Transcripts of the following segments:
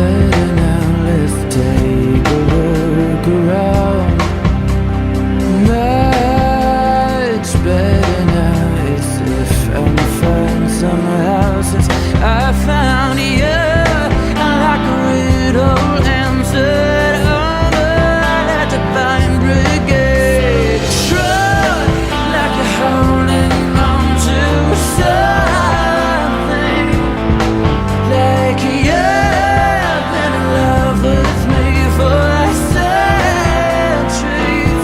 better now, let's take a look around. Much better now, it's if I'm find somewhere else. I found you, like a riddle answered on the divine brigade. Shrug, like you're holding on to something, like you've been in love with me for centuries.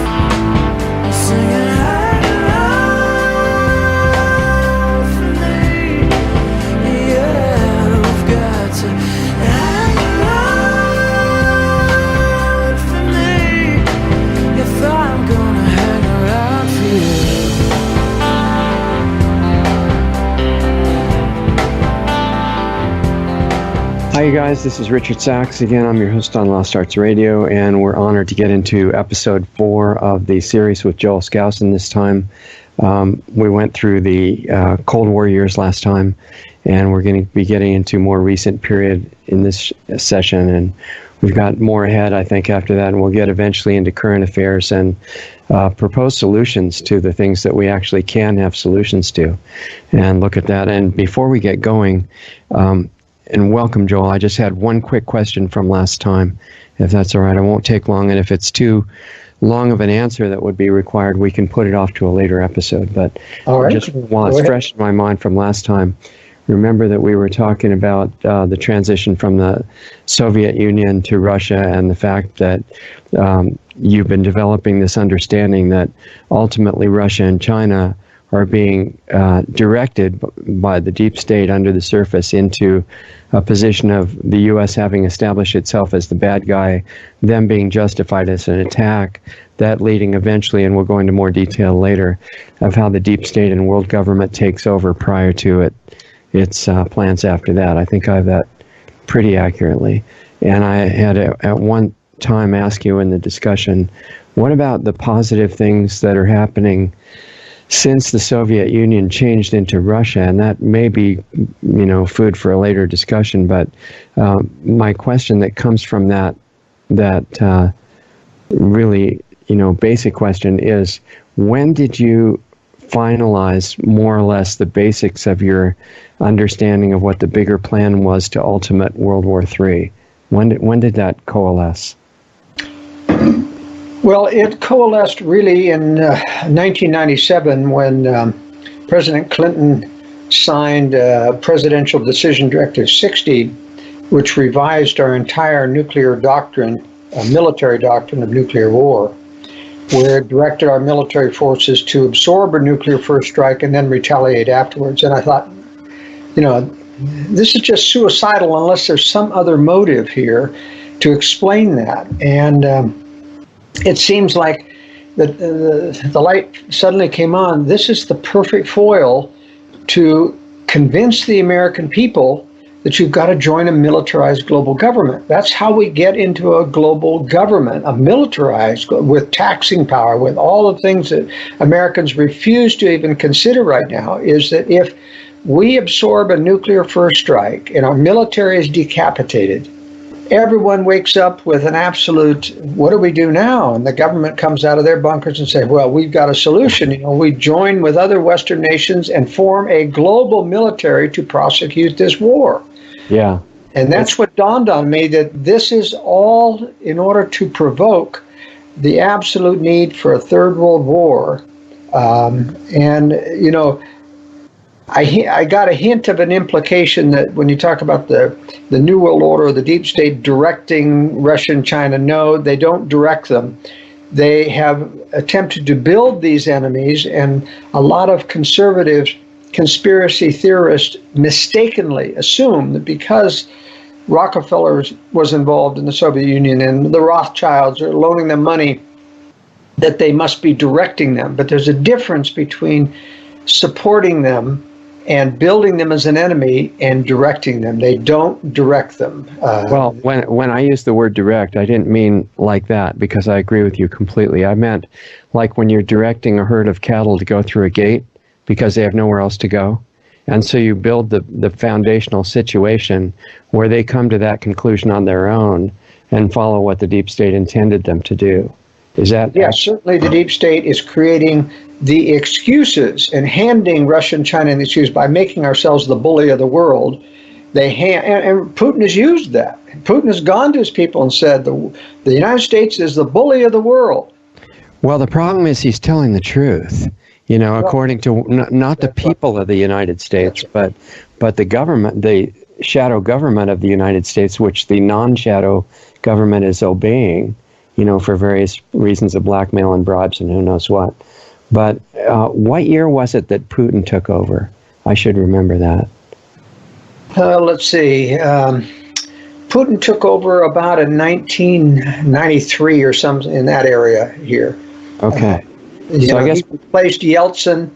I'm singing high love for me. Yeah, we've got to hang around for me if I'm gonna hang around for you. Hi, you guys. This is Richard Sachs again. I'm your host on Lost Arts Radio, and we're honored to get into episode 4 of the series with Joel Skousen this time. We went through the Cold War years last time, and we're going to be getting into more recent period in this session, and we've got more ahead, I think, after that, and we'll get eventually into current affairs and propose solutions to the things that we actually can have solutions to, and look at that. And before we get going, and welcome, Joel, I just had one quick question from last time, if that's all right. I won't take long, and if it's too long of an answer that would be required, we can put it off to a later episode. But all right. Just while it's fresh in my mind from last time, remember that we were talking about the transition from the Soviet Union to Russia, and the fact that you've been developing this understanding that ultimately Russia and China are being directed by the deep state under the surface into a position of the U.S. having established itself as the bad guy, them being justified as an attack, that leading eventually, and we'll go into more detail later, of how the deep state and world government takes over prior to its plans after that. I think I have that pretty accurately. And I had at one time asked you in the discussion, what about the positive things that are happening since the Soviet Union changed into Russia? And that may be, food for a later discussion. But my question that comes from that really, basic question is, when did you finalize more or less the basics of your understanding of what the bigger plan was to ultimate World War III? When did that coalesce? Well, it coalesced really in 1997 when President Clinton signed Presidential Decision Directive 60, which revised our entire nuclear doctrine, military doctrine of nuclear war, where it directed our military forces to absorb a nuclear first strike and then retaliate afterwards. And I thought, this is just suicidal unless there's some other motive here to explain that. And it seems like the light suddenly came on. This is the perfect foil to convince the American people that you've got to join a militarized global government. That's how we get into a global government, a militarized, with taxing power, with all the things that Americans refuse to even consider right now, is that if we absorb a nuclear first strike and our military is decapitated, everyone wakes up with an absolute, what do we do now? And the government comes out of their bunkers and say, well, we've got a solution. We join with other Western nations and form a global military to prosecute this war. Yeah. And that's what dawned on me, that this is all in order to provoke the absolute need for a third world war. I got a hint of an implication that when you talk about the New World Order, the deep state directing Russia and China, no, they don't direct them. They have attempted to build these enemies, and a lot of conservative conspiracy theorists mistakenly assume that because Rockefeller was involved in the Soviet Union and the Rothschilds are loaning them money, that they must be directing them. But there's a difference between supporting them and building them as an enemy and directing them. They don't direct them. Well, when I use the word direct, I didn't mean like that, because I agree with you completely. I meant like when you're directing a herd of cattle to go through a gate because they have nowhere else to go, And so you build the foundational situation where they come to that conclusion on their own and follow what the deep state intended them to do. Is that? Yes, certainly the deep state is creating the excuses and handing Russia and China the excuse by making ourselves the bully of the world. And Putin has used that. Putin has gone to his people and said the United States is the bully of the world. Well, the problem is he's telling the truth. According to not the people of the United States, but the government, the shadow government of the United States, which the non-shadow government is obeying, for various reasons of blackmail and bribes and who knows what. But what year was it that Putin took over? I should remember that. Let's see. Putin took over about in 1993 or something in that area here. Okay. So I guess he replaced Yeltsin,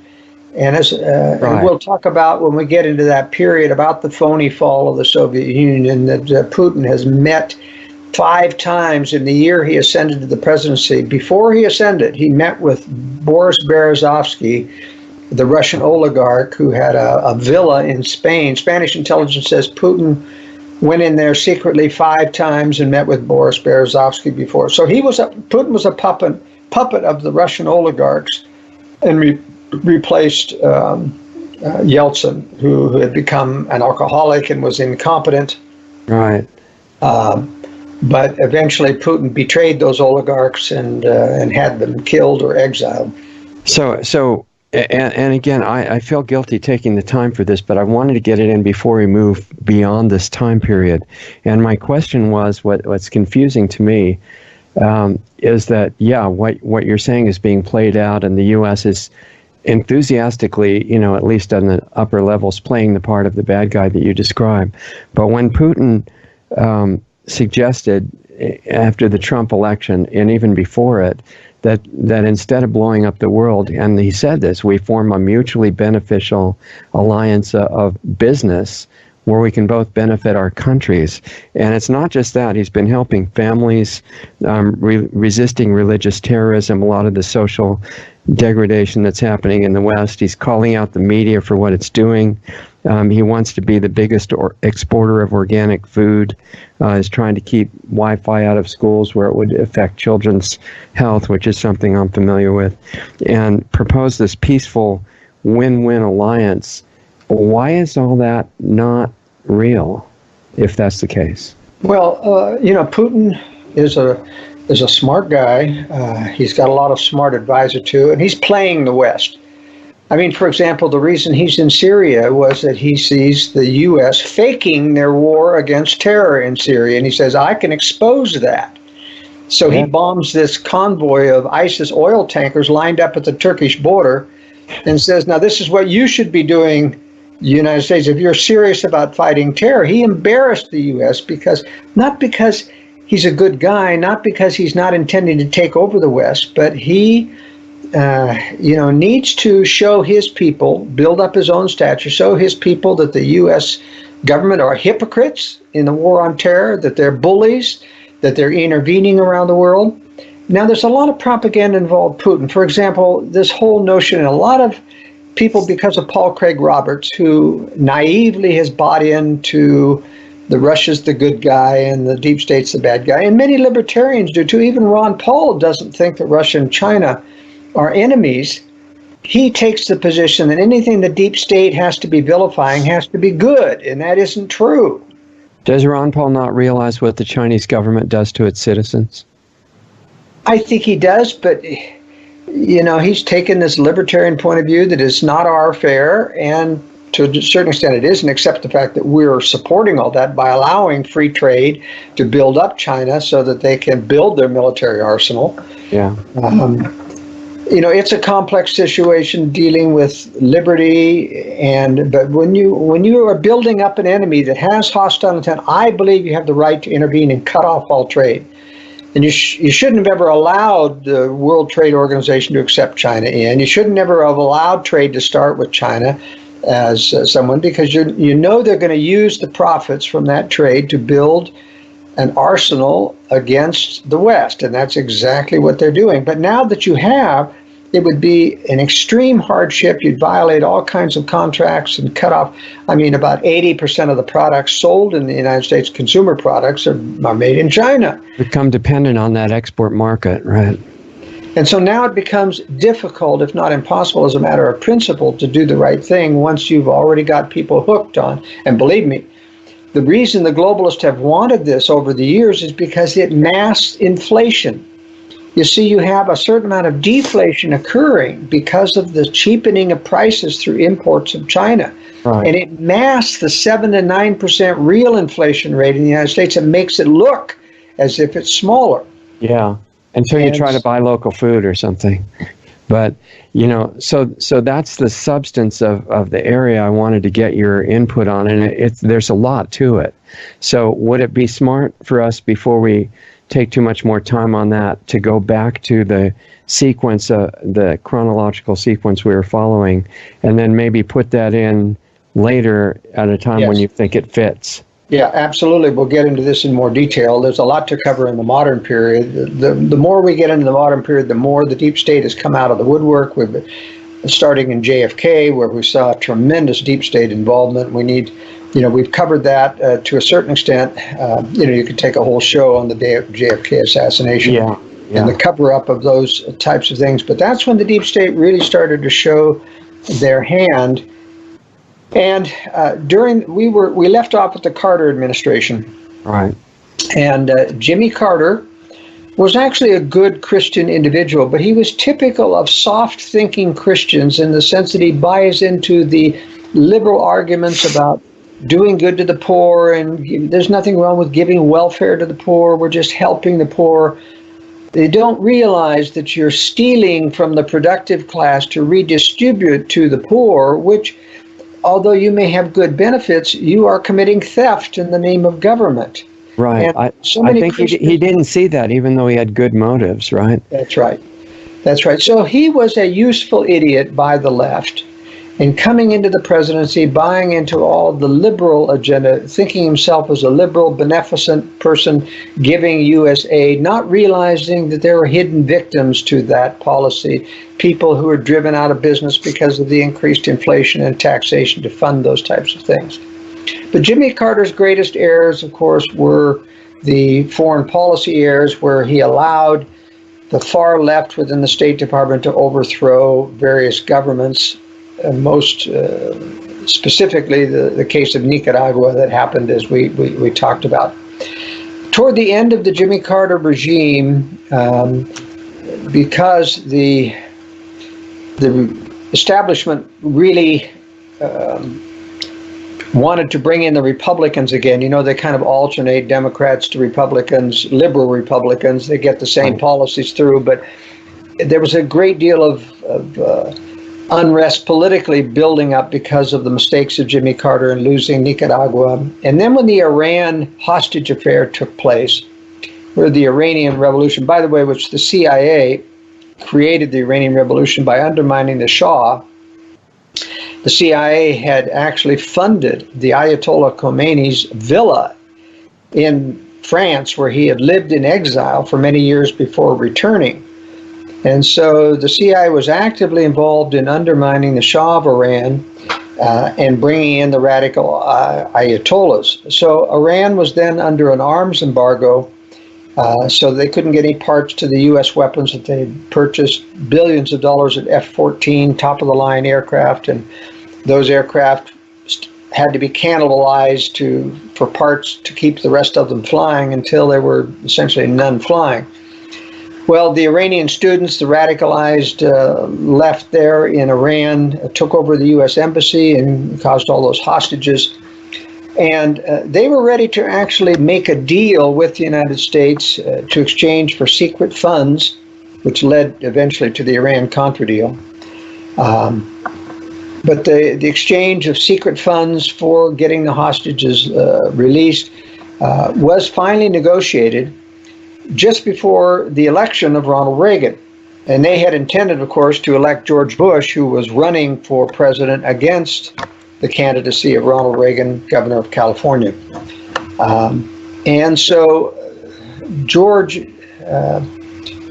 and and we'll talk about when we get into that period about the phony fall of the Soviet Union that Putin has met 5 times in the year he ascended to the presidency. Before he ascended, he met with Boris Berezovsky, the Russian oligarch who had a villa in Spain. Spanish intelligence says Putin went in there secretly 5 times and met with Boris Berezovsky before. So Putin was a puppet of the Russian oligarchs and replaced Yeltsin, who had become an alcoholic and was incompetent. Right. But eventually Putin betrayed those oligarchs and had them killed or exiled. So again, I feel guilty taking the time for this, but I wanted to get it in before we move beyond this time period. And my question was, what's confusing to me is that, what you're saying is being played out, and the U.S. is enthusiastically, at least on the upper levels, playing the part of the bad guy that you describe. But when Putin suggested after the Trump election, and even before it, that instead of blowing up the world, and he said this, we form a mutually beneficial alliance of business where we can both benefit our countries. And it's not just that. He's been helping families, resisting religious terrorism, a lot of the social degradation that's happening in the West. He's calling out the media for what it's doing. He wants to be the biggest exporter of organic food. Is trying to keep Wi-Fi out of schools where it would affect children's health, which is something I'm familiar with, and propose this peaceful win-win alliance. Why is all that not real, if that's the case? Well, Putin is a smart guy. He's got a lot of smart advisors too, and he's playing the West. I mean, for example, the reason he's in Syria was that he sees the U.S. faking their war against terror in Syria, and he says, I can expose that. So he bombs this convoy of ISIS oil tankers lined up at the Turkish border and says, now this is what you should be doing, United States, if you're serious about fighting terror. He embarrassed the U.S. not because he's a good guy, not because he's not intending to take over the West, but he needs to show his people, build up his own stature, show his people that the U.S. government are hypocrites in the war on terror, that they're bullies, that they're intervening around the world. Now, there's a lot of propaganda involved Putin. For example, this whole notion, and a lot of people, because of Paul Craig Roberts, who naively has bought into the Russia's the good guy and the deep state's the bad guy, and many libertarians do too. Even Ron Paul doesn't think that Russia and China are enemies. He takes the position that anything the deep state has to be vilifying has to be good, and that isn't true. Does Ron Paul not realize what the Chinese government does to its citizens? I think he does, but he's taken this libertarian point of view that is not our affair, and to a certain extent it isn't, except the fact that we're supporting all that by allowing free trade to build up China so that they can build their military arsenal. Yeah. It's a complex situation dealing with liberty, but when you are building up an enemy that has hostile intent, I believe you have the right to intervene and cut off all trade. And you shouldn't have ever allowed the World Trade Organization to accept China in. You shouldn't ever have allowed trade to start with China as someone, because they're going to use the profits from that trade to build an arsenal against the West, and that's exactly what they're doing. But now that you have it would be an extreme hardship. You'd violate all kinds of contracts and cut off. I mean, about 80% of the products sold in the United States, consumer products, are made in China. Become dependent on that export market, right? And so now it becomes difficult, if not impossible, as a matter of principle, to do the right thing once you've already got people hooked on. And believe me, the reason the globalists have wanted this over the years is because it masks inflation. You see, you have a certain amount of deflation occurring because of the cheapening of prices through imports of China. Right. And it masks the 7 to 9% real inflation rate in the United States. It makes it look as if it's smaller. Yeah, until you try to buy local food or something. But, you know, so that's the substance of the area I wanted to get your input on, and there's a lot to it. So would it be smart for us, before we take too much more time on that, to go back to the sequence, the chronological sequence we were following, and then maybe put that in later at a time when you think it fits? Yeah, absolutely. We'll get into this in more detail. There's a lot to cover in the modern period. The more we get into the modern period, the more the deep state has come out of the woodwork. We've been starting in JFK, where we saw tremendous deep state involvement. We need, we've covered that to a certain extent. You could take a whole show on the day of JFK assassination and the cover up of those types of things. But that's when the deep state really started to show their hand. And we left off with the Carter administration. Right. And Jimmy Carter was actually a good Christian individual, but he was typical of soft-thinking Christians in the sense that he buys into the liberal arguments about doing good to the poor, and there's nothing wrong with giving welfare to the poor. We're just helping the poor. They don't realize that you're stealing from the productive class to redistribute to the poor, which, although you may have good benefits, you are committing theft in the name of government. Right. I think he didn't see that, even though he had good motives, right? That's right. That's right. So he was a useful idiot by the left, and coming into the presidency, buying into all the liberal agenda, thinking himself as a liberal, beneficent person, giving U.S. aid, not realizing that there were hidden victims to that policy, people who were driven out of business because of the increased inflation and taxation to fund those types of things. But Jimmy Carter's greatest errors, of course, were the foreign policy errors, where he allowed the far left within the State Department to overthrow various governments, and most specifically the case of Nicaragua that happened, as we talked about. Toward the end of the Jimmy Carter regime, because the establishment really wanted to bring in the Republicans again. They kind of alternate Democrats to Republicans, liberal Republicans. They get the same policies through, but there was a great deal of unrest politically building up because of the mistakes of Jimmy Carter and losing Nicaragua. And then when the Iran hostage affair took place, where the Iranian Revolution, by the way, which the CIA created the Iranian Revolution by undermining the Shah, the CIA had actually funded the Ayatollah Khomeini's villa in France, where he had lived in exile for many years before returning. And so the CIA was actively involved in undermining the Shah of Iran and bringing in the radical Ayatollahs. So Iran was then under an arms embargo, so they couldn't get any parts to the U.S. weapons that they had purchased, billions of dollars at F-14 top-of-the-line aircraft, and those aircraft had to be cannibalized for parts to keep the rest of them flying until there were essentially none flying. Well, the Iranian students, the radicalized left there in Iran, took over the U.S. embassy and caused all those hostages. And they were ready to actually make a deal with the United States to exchange for secret funds, which led eventually to the Iran-Contra deal. But the exchange of secret funds for getting the hostages released was finally negotiated just before the election of Ronald Reagan. And they had intended, of course, to elect George Bush, who was running for president against the candidacy of Ronald Reagan, governor of California. And so George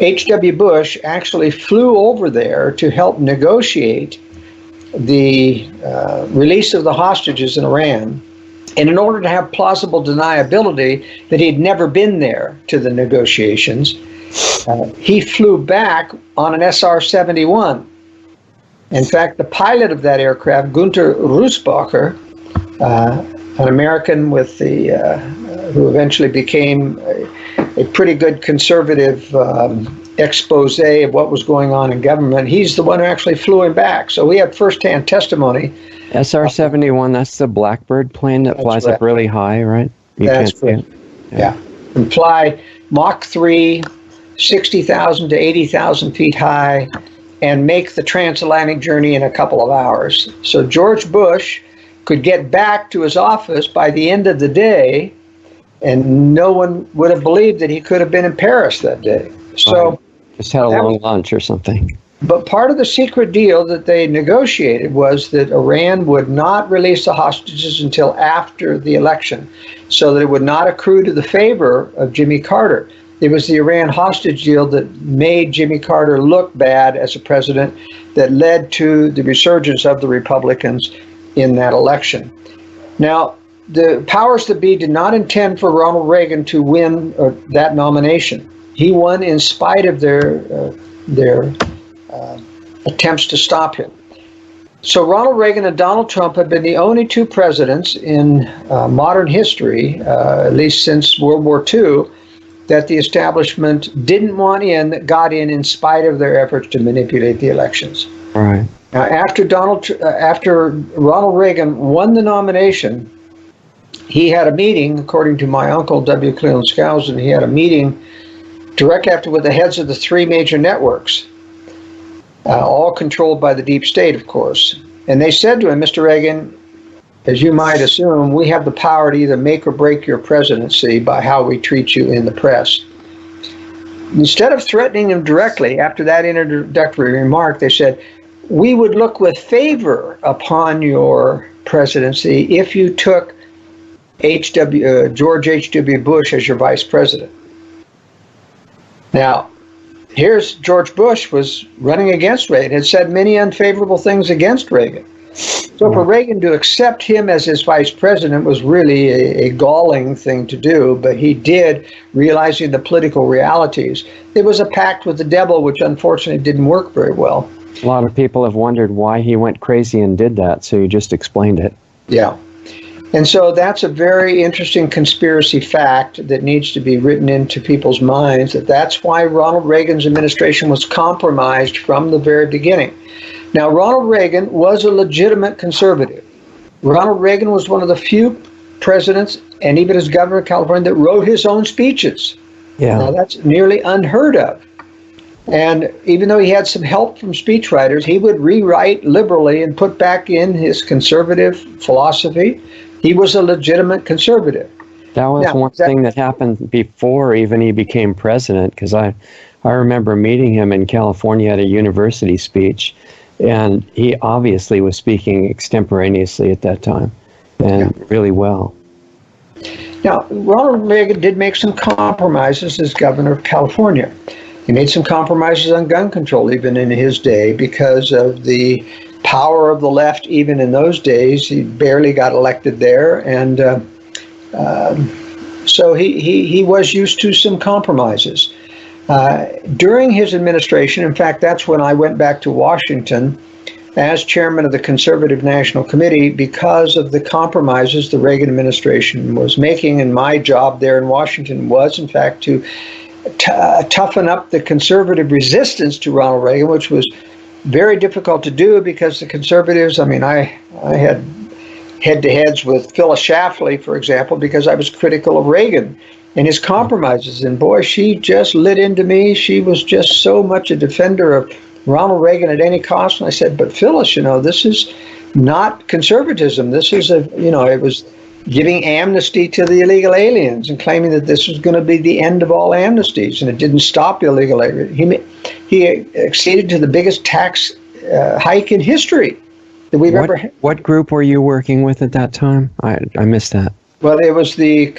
H.W. Bush actually flew over there to help negotiate the release of the hostages in Iran. And in order to have plausible deniability that he'd never been there to the negotiations, he flew back on an SR-71. In fact, the pilot of that aircraft, Gunther Rusbacher, an American with who eventually became a pretty good conservative expose of what was going on in government, he's the one who actually flew him back. So we have firsthand testimony. SR-71, that's the Blackbird plane that flies up really high, right? That's correct. Yeah. And fly Mach 3, 60,000 to 80,000 feet high, and make the transatlantic journey in a couple of hours. So George Bush could get back to his office by the end of the day, and no one would have believed that he could have been in Paris that day. So just had a long lunch or something. But part of the secret deal that they negotiated was that Iran would not release the hostages until after the election, so that it would not accrue to the favor of Jimmy Carter. It was the Iran hostage deal that made Jimmy Carter look bad as a president, that led to the resurgence of the Republicans in that election. Now, the powers that be did not intend for Ronald Reagan to win that nomination. He won in spite of their attempts to stop him. So Ronald Reagan and Donald Trump have been the only two presidents in modern history, at least since World War II, that the establishment didn't want in, that got in spite of their efforts to manipulate the elections. All right. Now, after Ronald Reagan won the nomination, he had a meeting, according to my uncle, W. Cleveland Skousen, he had a meeting directly after with the heads of the three major networks, all controlled by the deep state, of course. And they said to him, Mr. Reagan, as you might assume, we have the power to either make or break your presidency by how we treat you in the press. Instead of threatening him directly after that introductory remark, they said, we would look with favor upon your presidency if you took George H.W. Bush as your vice president. Now, here's George Bush was running against Reagan, had said many unfavorable things against Reagan. So for Reagan to accept him as his vice president was really a galling thing to do, but he did, realizing the political realities. It was a pact with the devil, which unfortunately didn't work very well. A lot of people have wondered why he went crazy and did that, so you just explained it. Yeah. And so that's a very interesting conspiracy fact that needs to be written into people's minds, that's why Ronald Reagan's administration was compromised from the very beginning. Now, Ronald Reagan was a legitimate conservative. Ronald Reagan was one of the few presidents, and even as governor of California, that wrote his own speeches. Yeah. Now, that's nearly unheard of. And even though he had some help from speechwriters, he would rewrite liberally and put back in his conservative philosophy. He was a legitimate conservative. That was one thing that happened before even he became president, because I remember meeting him in California at a university speech, and he obviously was speaking extemporaneously at that time, and really well. Now, Ronald Reagan did make some compromises as governor of California. He made some compromises on gun control even in his day because of the power of the left. Even in those days, he barely got elected there, and so he was used to some compromises. During his administration, in fact, that's when I went back to Washington as chairman of the Conservative National Committee because of the compromises the Reagan administration was making, and my job there in Washington was, in fact, to toughen up the conservative resistance to Ronald Reagan, which was very difficult to do because the conservatives, I mean, I had head-to-heads with Phyllis Schlafly, for example, because I was critical of Reagan and his compromises. And boy, she just lit into me. She was just so much a defender of Ronald Reagan at any cost. And I said, but Phyllis, this is not conservatism. This is it was giving amnesty to the illegal aliens and claiming that this was going to be the end of all amnesties, and it didn't stop illegal aliens. He acceded to the biggest tax hike in history that we've ever had. What group were you working with at that time? I missed that. Well, it was the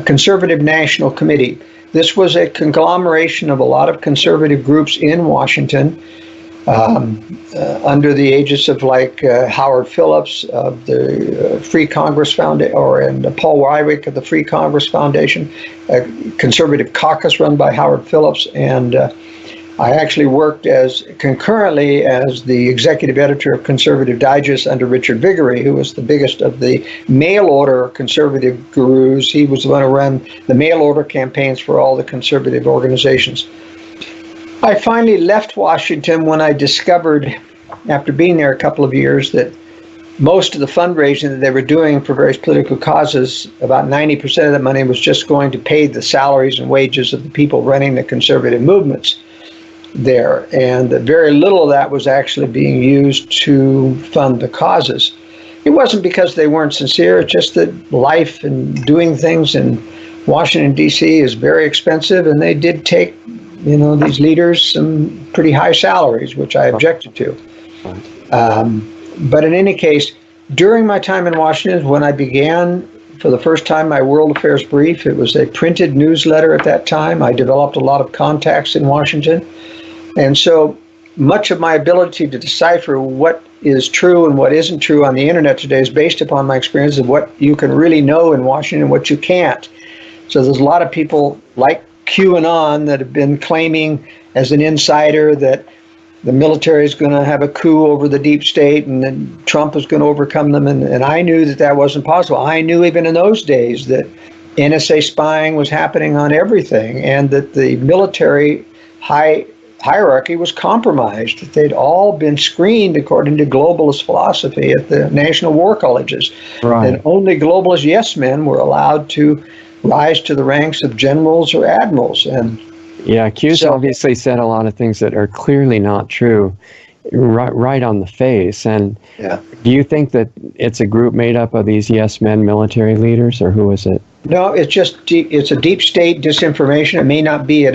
Conservative National Committee. This was a conglomeration of a lot of conservative groups in Washington, under the aegis of Howard Phillips of the Free Congress Foundation, and Paul Wywick of the Free Congress Foundation, a conservative caucus run by Howard Phillips. And I actually worked concurrently as the executive editor of Conservative Digest under Richard Viguerie, who was the biggest of the mail order conservative gurus. He was the one who ran the mail order campaigns for all the conservative organizations. I finally left Washington when I discovered, after being there a couple of years, that most of the fundraising that they were doing for various political causes, about 90% of the money was just going to pay the salaries and wages of the people running the conservative movements there. And very little of that was actually being used to fund the causes. It wasn't because they weren't sincere, it's just that life and doing things in Washington, D.C. is very expensive, and they did take these leaders some pretty high salaries, which I objected to. But in any case, during my time in Washington, when I began for the first time my World Affairs Brief, it was a printed newsletter at that time. I developed a lot of contacts in Washington. And so much of my ability to decipher what is true and what isn't true on the internet today is based upon my experience of what you can really know in Washington and what you can't. So there's a lot of people like QAnon that have been claiming as an insider that the military is going to have a coup over the deep state and then Trump is going to overcome them. And I knew that that wasn't possible. I knew even in those days that NSA spying was happening on everything, and that the military hierarchy was compromised, that they'd all been screened according to globalist philosophy at the national war colleges. Right. And only globalist yes men were allowed to rise to the ranks of generals or admirals. And Q's obviously said a lot of things that are clearly not true, right on the face. And do you think that it's a group made up of these yes men military leaders, or who is it? No, it's just it's a deep state disinformation. It may not be it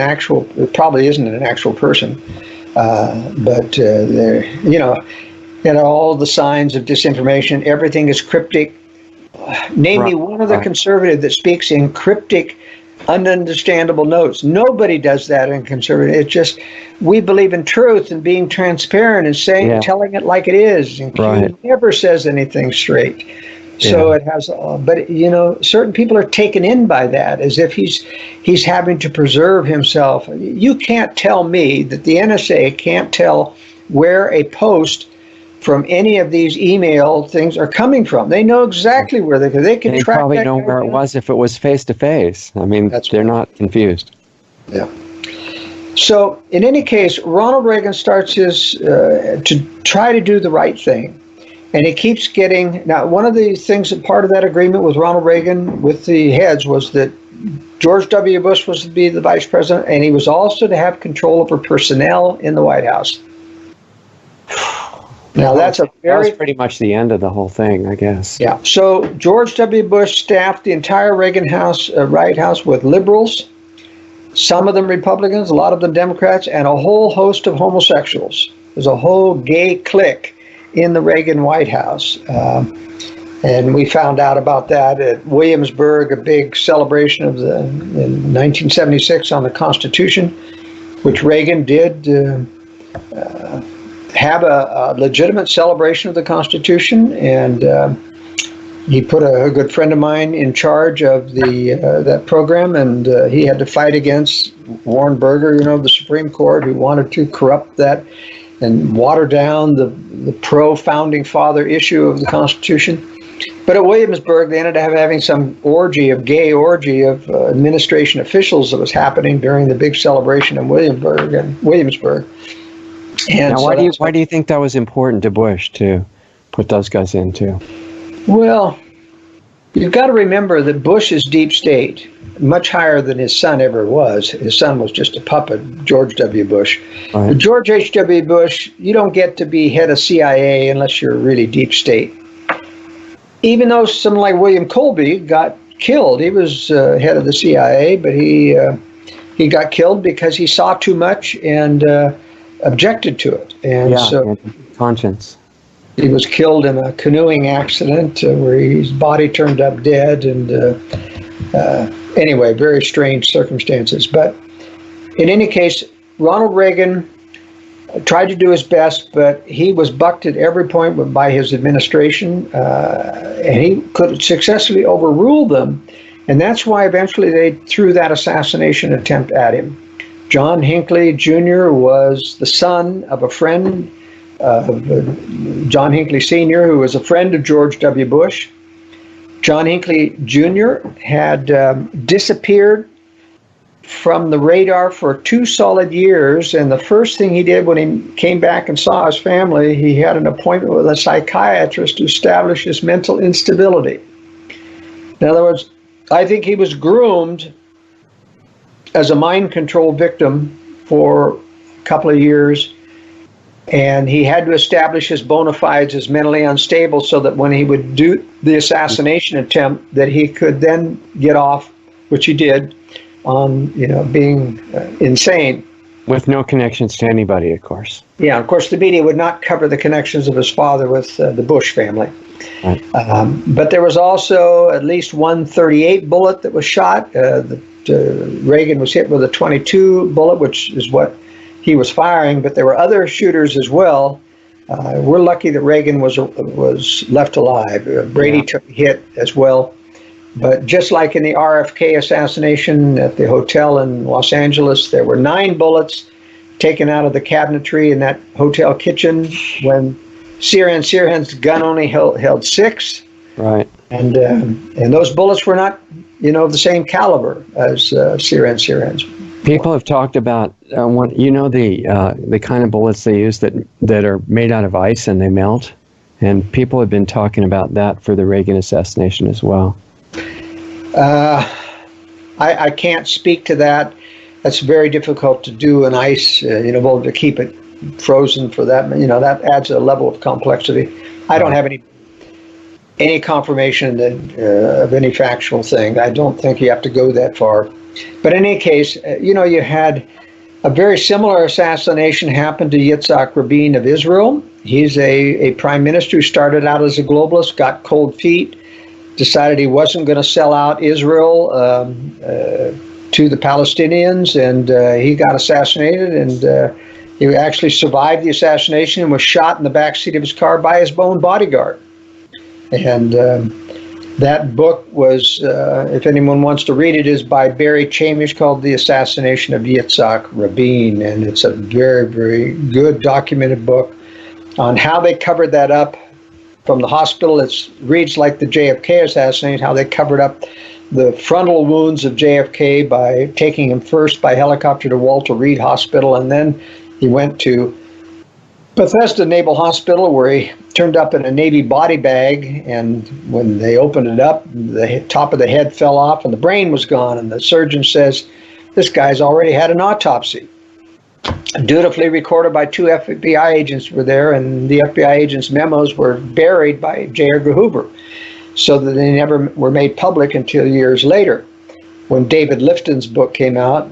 probably isn't an actual person, but all the signs of disinformation. Everything is cryptic. Name me one other conservative that speaks in cryptic, ununderstandable notes. Nobody does that in conservative. It's just, we believe in truth and being transparent and telling it like it is. And Q never says anything straight. So it has, but certain people are taken in by that, as if he's having to preserve himself. You can't tell me that the NSA can't tell where a post from any of these email things are coming from. They know exactly where they can they track. Probably know where it was if it was face to face. I mean, they're not confused. Yeah. So in any case, Ronald Reagan starts his to try to do the right thing. And he keeps getting, now one of the things that part of that agreement with Ronald Reagan with the heads was that George W. Bush was to be the vice president, and he was also to have control over personnel in the White House. Now that was pretty much the end of the whole thing, I guess. Yeah. So George W. Bush staffed the entire Reagan House, White House, with liberals, some of them Republicans, a lot of them Democrats, and a whole host of homosexuals. There's a whole gay clique in the Reagan White House. And we found out about that at Williamsburg, a big celebration of in 1976 on the Constitution, which Reagan did have a legitimate celebration of the Constitution, and he put a good friend of mine in charge of that program, and he had to fight against Warren Burger, of the Supreme Court, who wanted to corrupt that and water down the pro-founding father issue of the Constitution. But at Williamsburg, they ended up having some gay orgy of administration officials that was happening during the big celebration in Williamsburg. And now, why do you think that was important to Bush to put those guys into? Well, you've got to remember that Bush is deep state, much higher than his son ever was. His son was just a puppet, George W. Bush. Right. But George H.W. Bush, you don't get to be head of CIA unless you're really deep state. Even though someone like William Colby got killed, he was head of the CIA, but he got killed because he saw too much and objected to it. And so conscience. He was killed in a canoeing accident where his body turned up dead, and Anyway, very strange circumstances. But in any case, Ronald Reagan tried to do his best, but he was bucked at every point by his administration, and he could successfully overrule them. And that's why eventually they threw that assassination attempt at him. John Hinckley Jr. was the son of a friend of John Hinckley Sr., who was a friend of George W. Bush. John Hinckley Jr. had disappeared from the radar for 2 solid years, and the first thing he did when he came back and saw his family, he had an appointment with a psychiatrist to establish his mental instability. In other words, I think he was groomed as a mind control victim for a couple of years, and he had to establish his bona fides as mentally unstable so that when he would do the assassination attempt, that he could then get off, which he did, on being insane. With no connections to anybody, of course. Yeah, of course, the media would not cover the connections of his father with the Bush family. Right. But there was also at least one .38 bullet that was shot. Reagan was hit with a .22 bullet, which is what he was firing, but there were other shooters as well. We're lucky that Reagan was left alive. Brady took a hit as well. But just like in the RFK assassination at the hotel in Los Angeles, there were 9 bullets taken out of the cabinetry in that hotel kitchen when Sirhan's gun only held 6. Right. And those bullets were not, of the same caliber as Sirhan's. People have talked about the kind of bullets they use that are made out of ice and they melt, and people have been talking about that for the Reagan assassination as well. I can't speak to that. That's very difficult to do in ice, to keep it frozen for that. That adds a level of complexity. I don't have any confirmation of any factual thing. I don't think you have to go that far. But in any case, you had a very similar assassination happen to Yitzhak Rabin of Israel. He's a prime minister who started out as a globalist, got cold feet, decided he wasn't going to sell out Israel to the Palestinians, and he got assassinated, and he actually survived the assassination and was shot in the backseat of his car by his own bodyguard. And that book was, if anyone wants to read it, is by Barry Chamish, called The Assassination of Yitzhak Rabin, and it's a very, very good documented book on how they covered that up. From the hospital, it reads like the JFK assassination, how they covered up the frontal wounds of JFK by taking him first by helicopter to Walter Reed Hospital, and then he went to Bethesda Naval Hospital, where he turned up in a Navy body bag, and when they opened it up, the top of the head fell off and the brain was gone, and the surgeon says, this guy's already had an autopsy. Dutifully recorded by 2 FBI agents were there, and the FBI agents' memos were buried by J. Edgar Hoover, so that they never were made public until years later. When David Lifton's book came out,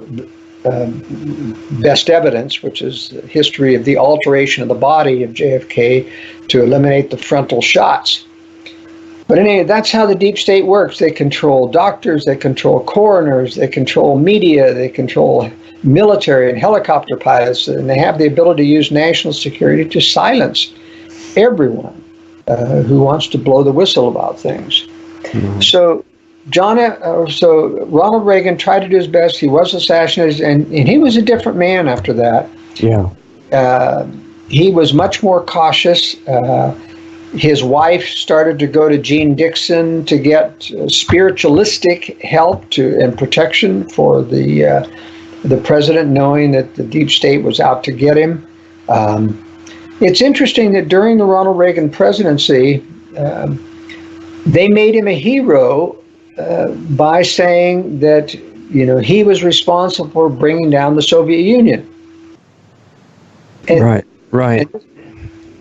Best Evidence, which is the history of the alteration of the body of JFK to eliminate the frontal shots. But anyway, that's how the deep state works. They control doctors, they control coroners, they control media, they control military and helicopter pilots, and they have the ability to use national security to silence everyone who wants to blow the whistle about things. Mm-hmm. So Ronald Reagan tried to do his best. He was assassinated, and he was a different man after that. Yeah. He was much more cautious. His wife started to go to Gene Dixon to get spiritualistic help and protection for the president, knowing that the deep state was out to get him. It's interesting that during the Ronald Reagan presidency, they made him a hero by saying that he was responsible for bringing down the Soviet Union. And, right.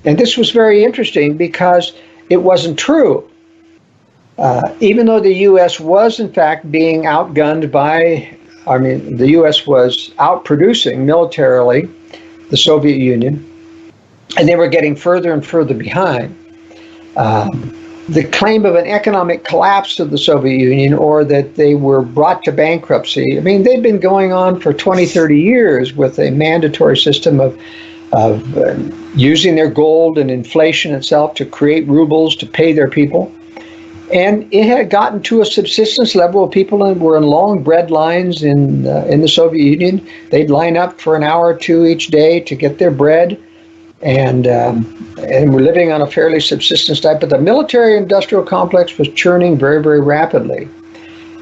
And this was very interesting because it wasn't true. Even though the U.S. was in fact being outgunned the U.S. was outproducing militarily the Soviet Union, and they were getting further and further behind. the claim of an economic collapse of the Soviet Union or that they were brought to bankruptcy. I mean, they've been going on for 20, 30 years with a mandatory system of using their gold and inflation itself to create rubles to pay their people. And it had gotten to a subsistence level of people who were in long bread lines in the Soviet Union. They'd line up for an hour or two each day to get their bread. And we're living on a fairly subsistence diet, but the military-industrial complex was churning very, very rapidly.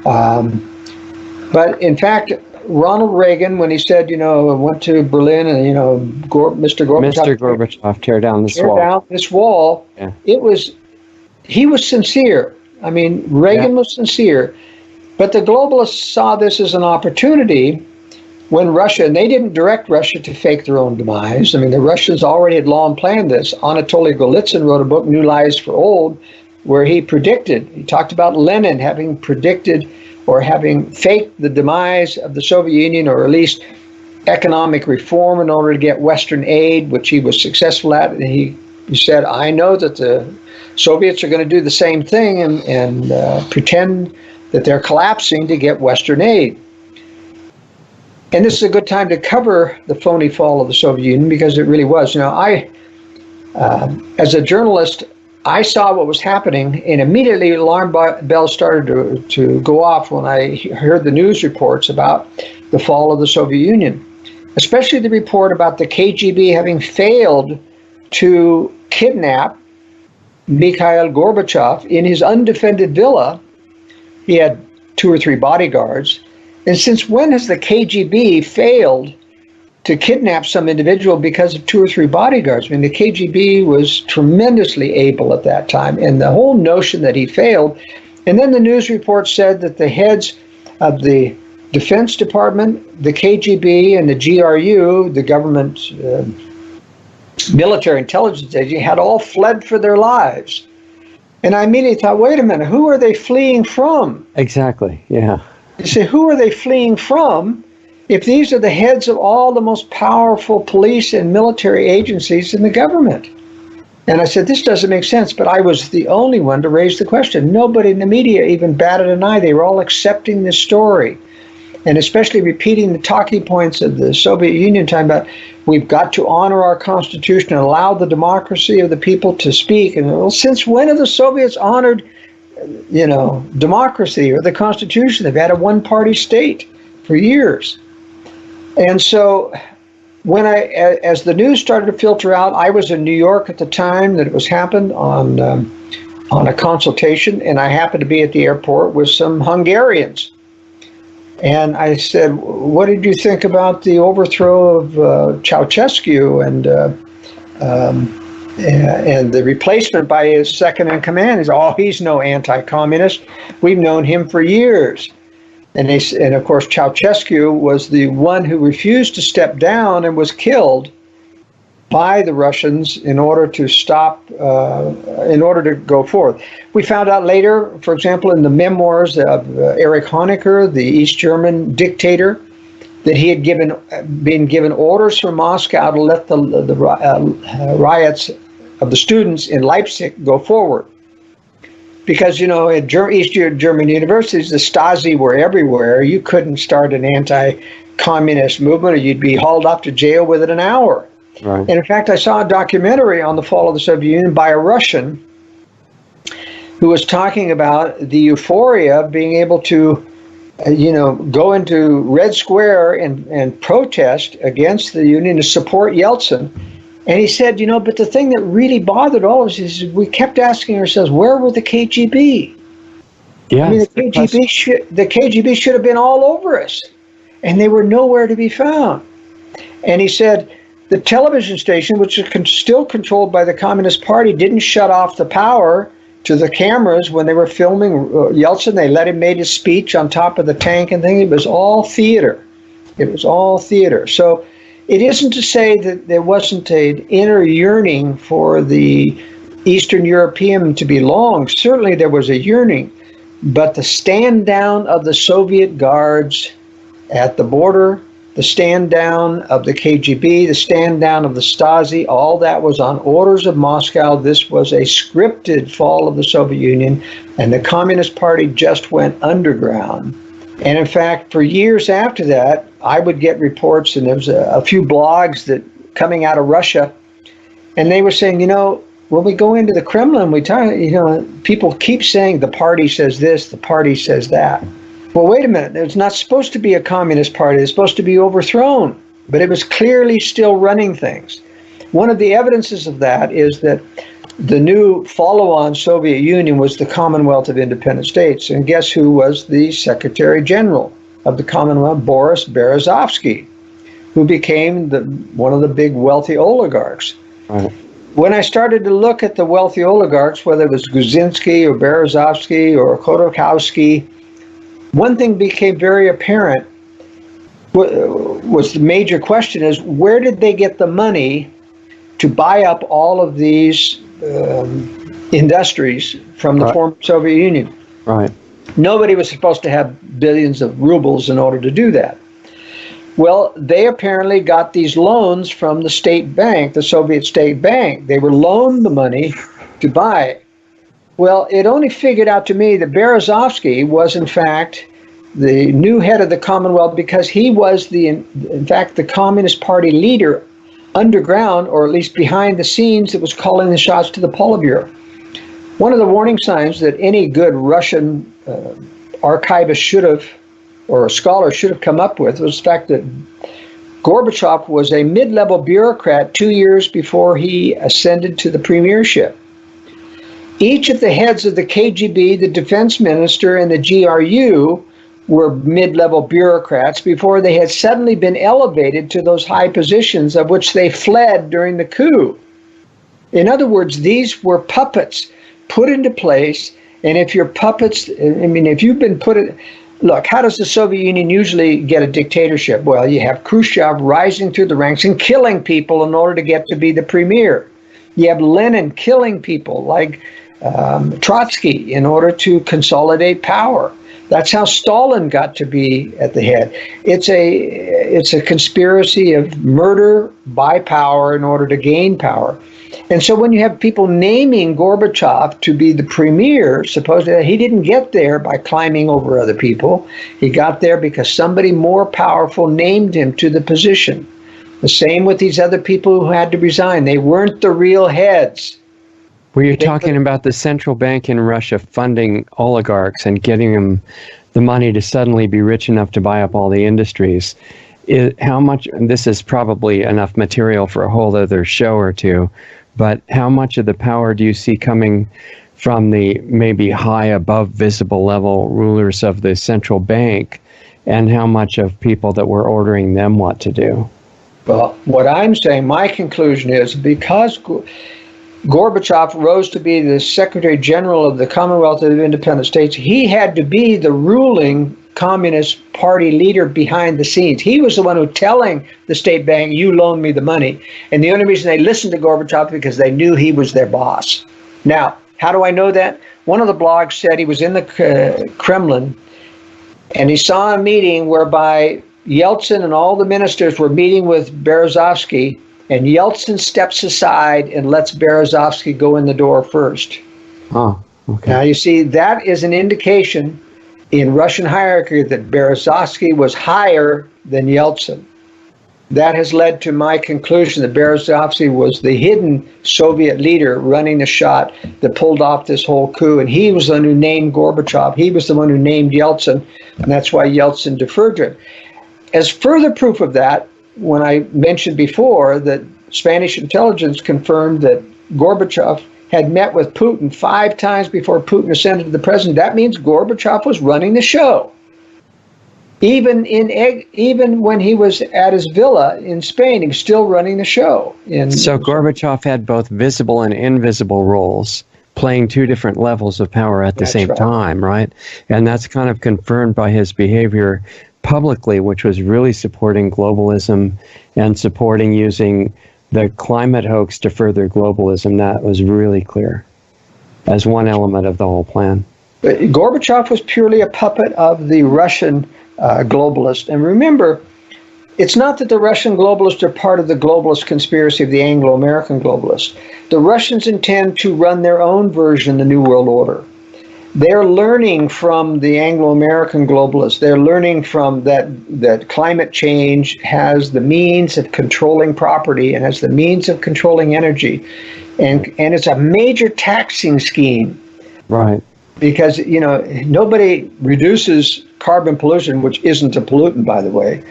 But in fact, Ronald Reagan, when he said, went to Berlin and, Mr. Gorbachev, tear down this wall, yeah. He was sincere. I mean, Reagan was sincere. But the globalists saw this as an opportunity when Russia, and they didn't direct Russia to fake their own demise. I mean, the Russians already had long planned this. Anatoly Golitsyn wrote a book, New Lies for Old, where he talked about Lenin having predicted or having faked the demise of the Soviet Union, or at least economic reform in order to get Western aid, which he was successful at. And he said, I know that the Soviets are going to do the same thing and pretend that they're collapsing to get Western aid. And this is a good time to cover the phony fall of the Soviet Union, because it really was. As a journalist, I saw what was happening, and immediately alarm bells started to go off when I heard the news reports about the fall of the Soviet Union, especially the report about the KGB having failed to kidnap Mikhail Gorbachev in his undefended villa. He had 2 or 3 bodyguards. And since when has the KGB failed to kidnap some individual because of 2 or 3 bodyguards? I mean, the KGB was tremendously able at that time, and the whole notion that he failed. And then the news report said that the heads of the Defense Department, the KGB, and the GRU, the government military intelligence agency, had all fled for their lives. And I immediately thought, wait a minute, who are they fleeing from? Exactly, yeah. You say, who are they fleeing from if these are the heads of all the most powerful police and military agencies in the government? And I said, this doesn't make sense, but I was the only one to raise the question. Nobody in the media even batted an eye. They were all accepting this story, and especially repeating the talking points of the Soviet Union time about we've got to honor our Constitution and allow the democracy of the people to speak. And well, since when have the Soviets honored democracy or the Constitution? They've had a one-party state for years. And so as the news started to filter out, I was in New York at the time that it was happened on a consultation, and I happened to be at the airport with some Hungarians. And I said, what did you think about the overthrow of Ceausescu and the replacement by his second in command? He said, he's no anti-communist. We've known him for years. And of course, Ceausescu was the one who refused to step down and was killed by the Russians in order to go forward. We found out later, for example, in the memoirs of Erich Honecker, the East German dictator, that he had been given orders from Moscow to let the riots of the students in Leipzig go forward. Because, at East German universities, the Stasi were everywhere. You couldn't start an anti-communist movement, or you'd be hauled off to jail within an hour. Right. And in fact, I saw a documentary on the fall of the Soviet Union by a Russian who was talking about the euphoria of being able to, go into Red Square and protest against the Union to support Yeltsin. And he said, but the thing that really bothered all of us is we kept asking ourselves, where were the KGB? Yeah, I mean, the KGB should have been all over us, and they were nowhere to be found. And he said, the television station, which is still controlled by the Communist Party, didn't shut off the power to the cameras when they were filming Yeltsin. They let him make his speech on top of the tank and thing. It was all theater. So it isn't to say that there wasn't an inner yearning for the Eastern European to belong. Certainly there was a yearning, but the stand down of the Soviet guards at the border the stand down of the KGB, the stand down of the Stasi, all that was on orders of Moscow. This was a scripted fall of the Soviet Union, and the Communist Party just went underground. And in fact, for years after that, I would get reports, and there was a few blogs that coming out of Russia, and they were saying, when we go into the Kremlin, we talk, people keep saying the party says this, the party says that. Well, wait a minute. It's not supposed to be a communist party. It's supposed to be overthrown. But it was clearly still running things. One of the evidences of that is that the new follow-on Soviet Union was the Commonwealth of Independent States. And guess who was the Secretary General of the Commonwealth? Boris Berezovsky, who became one of the big wealthy oligarchs. Right. When I started to look at the wealthy oligarchs, whether it was Guzinski or Berezovsky or Khodorkovsky, one thing became very apparent. Was the major question is, where did they get the money to buy up all of these industries from the former Soviet Union? Right. Nobody was supposed to have billions of rubles in order to do that. Well, they apparently got these loans from the state bank, the Soviet state bank. They were loaned the money to buy it. Well, it only figured out to me that Berezovsky was, in fact, the new head of the Commonwealth because he was, in fact, the Communist Party leader underground, or at least behind the scenes, that was calling the shots to the Politburo. One of the warning signs that any good Russian archivist should have, or a scholar should have come up with, was the fact that Gorbachev was a mid-level bureaucrat 2 years before he ascended to the premiership. Each of the heads of the KGB, the defense minister, and the GRU were mid-level bureaucrats before they had suddenly been elevated to those high positions of which they fled during the coup. In other words, these were puppets put into place, and if you're puppets, if you've been put in... Look, how does the Soviet Union usually get a dictatorship? Well, you have Khrushchev rising through the ranks and killing people in order to get to be the premier. You have Lenin killing people like Trotsky in order to consolidate power. That's how Stalin got to be at the head. It's a conspiracy of murder by power in order to gain power. And so when you have people naming Gorbachev to be the premier, supposedly he didn't get there by climbing over other people. He got there because somebody more powerful named him to the position. The same with these other people who had to resign. They weren't the real heads. Were you talking about the central bank in Russia funding oligarchs and getting them the money to suddenly be rich enough to buy up all the industries? How much, and this is probably enough material for a whole other show or two, but how much of the power do you see coming from the maybe high above visible level rulers of the central bank, and how much of people that were ordering them what to do? Well, what I'm saying, my conclusion is, because Gorbachev rose to be the Secretary General of the Commonwealth of Independent States, he had to be the ruling Communist Party leader behind the scenes. He was the one who telling the state bank, you loan me the money. And the only reason they listened to Gorbachev because they knew he was their boss. Now, how do I know that? One of the blogs said he was in the Kremlin and he saw a meeting whereby Yeltsin and all the ministers were meeting with Berezovsky, and Yeltsin steps aside and lets Berezovsky go in the door first. Oh, okay. Now, you see, that is an indication in Russian hierarchy that Berezovsky was higher than Yeltsin. That has led to my conclusion that Berezovsky was the hidden Soviet leader running the shot that pulled off this whole coup, and he was the one who named Gorbachev. He was the one who named Yeltsin, and that's why Yeltsin deferred to him. As further proof of that, when I mentioned before that Spanish intelligence confirmed that Gorbachev had met with Putin 5 times before Putin ascended to the president, that means Gorbachev was running the show. Even when he was at his villa in Spain, he was still running the show. So Gorbachev had both visible and invisible roles, playing 2 different levels of power at the same time, right? And that's kind of confirmed by his behavior publicly, which was really supporting globalism and supporting using the climate hoax to further globalism. That was really clear as one element of the whole plan. But Gorbachev was purely a puppet of the Russian globalist. And remember, It's not that the Russian globalists are part of the globalist conspiracy of the Anglo-American globalists. The Russians intend to run their own version of the New World Order. They're learning from the Anglo-American globalists. They're learning from that climate change has the means of controlling property and has the means of controlling energy. And it's a major taxing scheme. Right. Because, nobody reduces carbon pollution, which isn't a pollutant, by the way.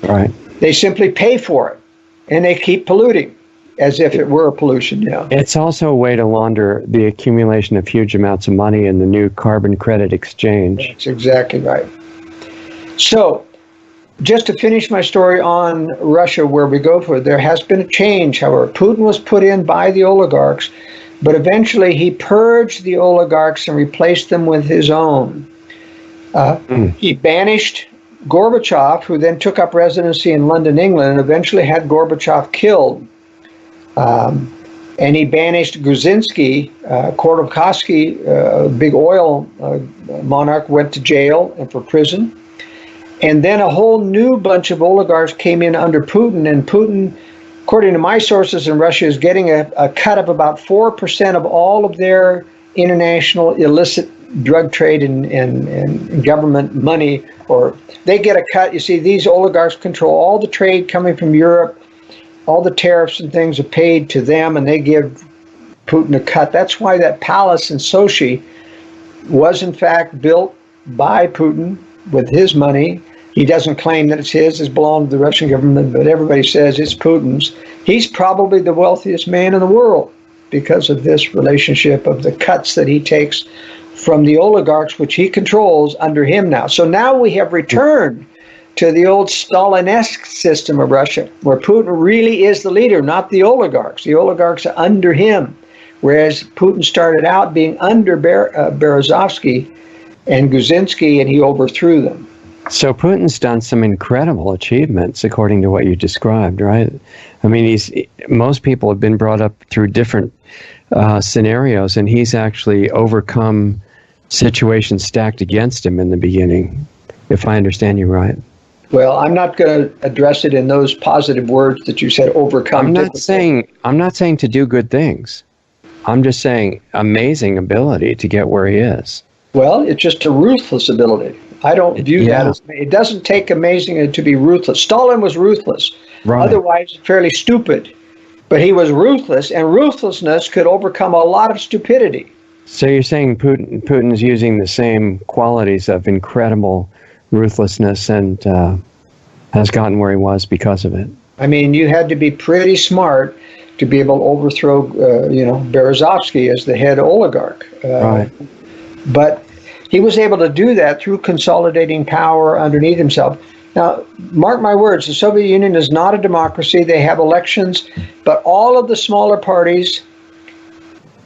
Right. They simply pay for it, and they keep polluting as if it were a pollution. It's also a way to launder the accumulation of huge amounts of money in the new carbon credit exchange. That's exactly right. So, just to finish my story on Russia, where we go for it, there has been a change. However, Putin was put in by the oligarchs, but eventually he purged the oligarchs and replaced them with his own. He banished Gorbachev, who then took up residency in London, England, and eventually had Gorbachev killed. And he banished Guzinski, Khodorkovsky, a big oil monarch, went to jail and for prison. And then a whole new bunch of oligarchs came in under Putin, and Putin, according to my sources in Russia, is getting a cut of about 4% of all of their international illicit drug trade and government money, or they get a cut. You see, these oligarchs control all the trade coming from Europe. All the tariffs and things are paid to them, and they give Putin a cut. That's why that palace in Sochi was in fact built by Putin with his money. He doesn't claim that it's his, it belonged to the Russian government, but everybody says it's Putin's. He's probably the wealthiest man in the world because of this relationship of the cuts that he takes from the oligarchs, which he controls under him now. So now we have returned to the old Stalinesque system of Russia, where Putin really is the leader, not the oligarchs. The oligarchs are under him, whereas Putin started out being under Berezovsky and Guzinski, and he overthrew them. So Putin's done some incredible achievements, according to what you described, right? I mean, most people have been brought up through different scenarios, and he's actually overcome situations stacked against him in the beginning, if I understand you right. Well, I'm not going to address it in those positive words that you said, overcome. I'm not saying to do good things. I'm just saying amazing ability to get where he is. Well, it's just a ruthless ability. I don't view that as, it doesn't take amazing to be ruthless. Stalin was ruthless, right. Otherwise fairly stupid. But he was ruthless, and ruthlessness could overcome a lot of stupidity. So you're saying Putin's using the same qualities of incredible ruthlessness and has gotten where he was because of it. I mean, you had to be pretty smart to be able to overthrow, Berezovsky as the head oligarch. Right. But he was able to do that through consolidating power underneath himself. Now, mark my words, the Soviet Union is not a democracy. They have elections, but all of the smaller parties,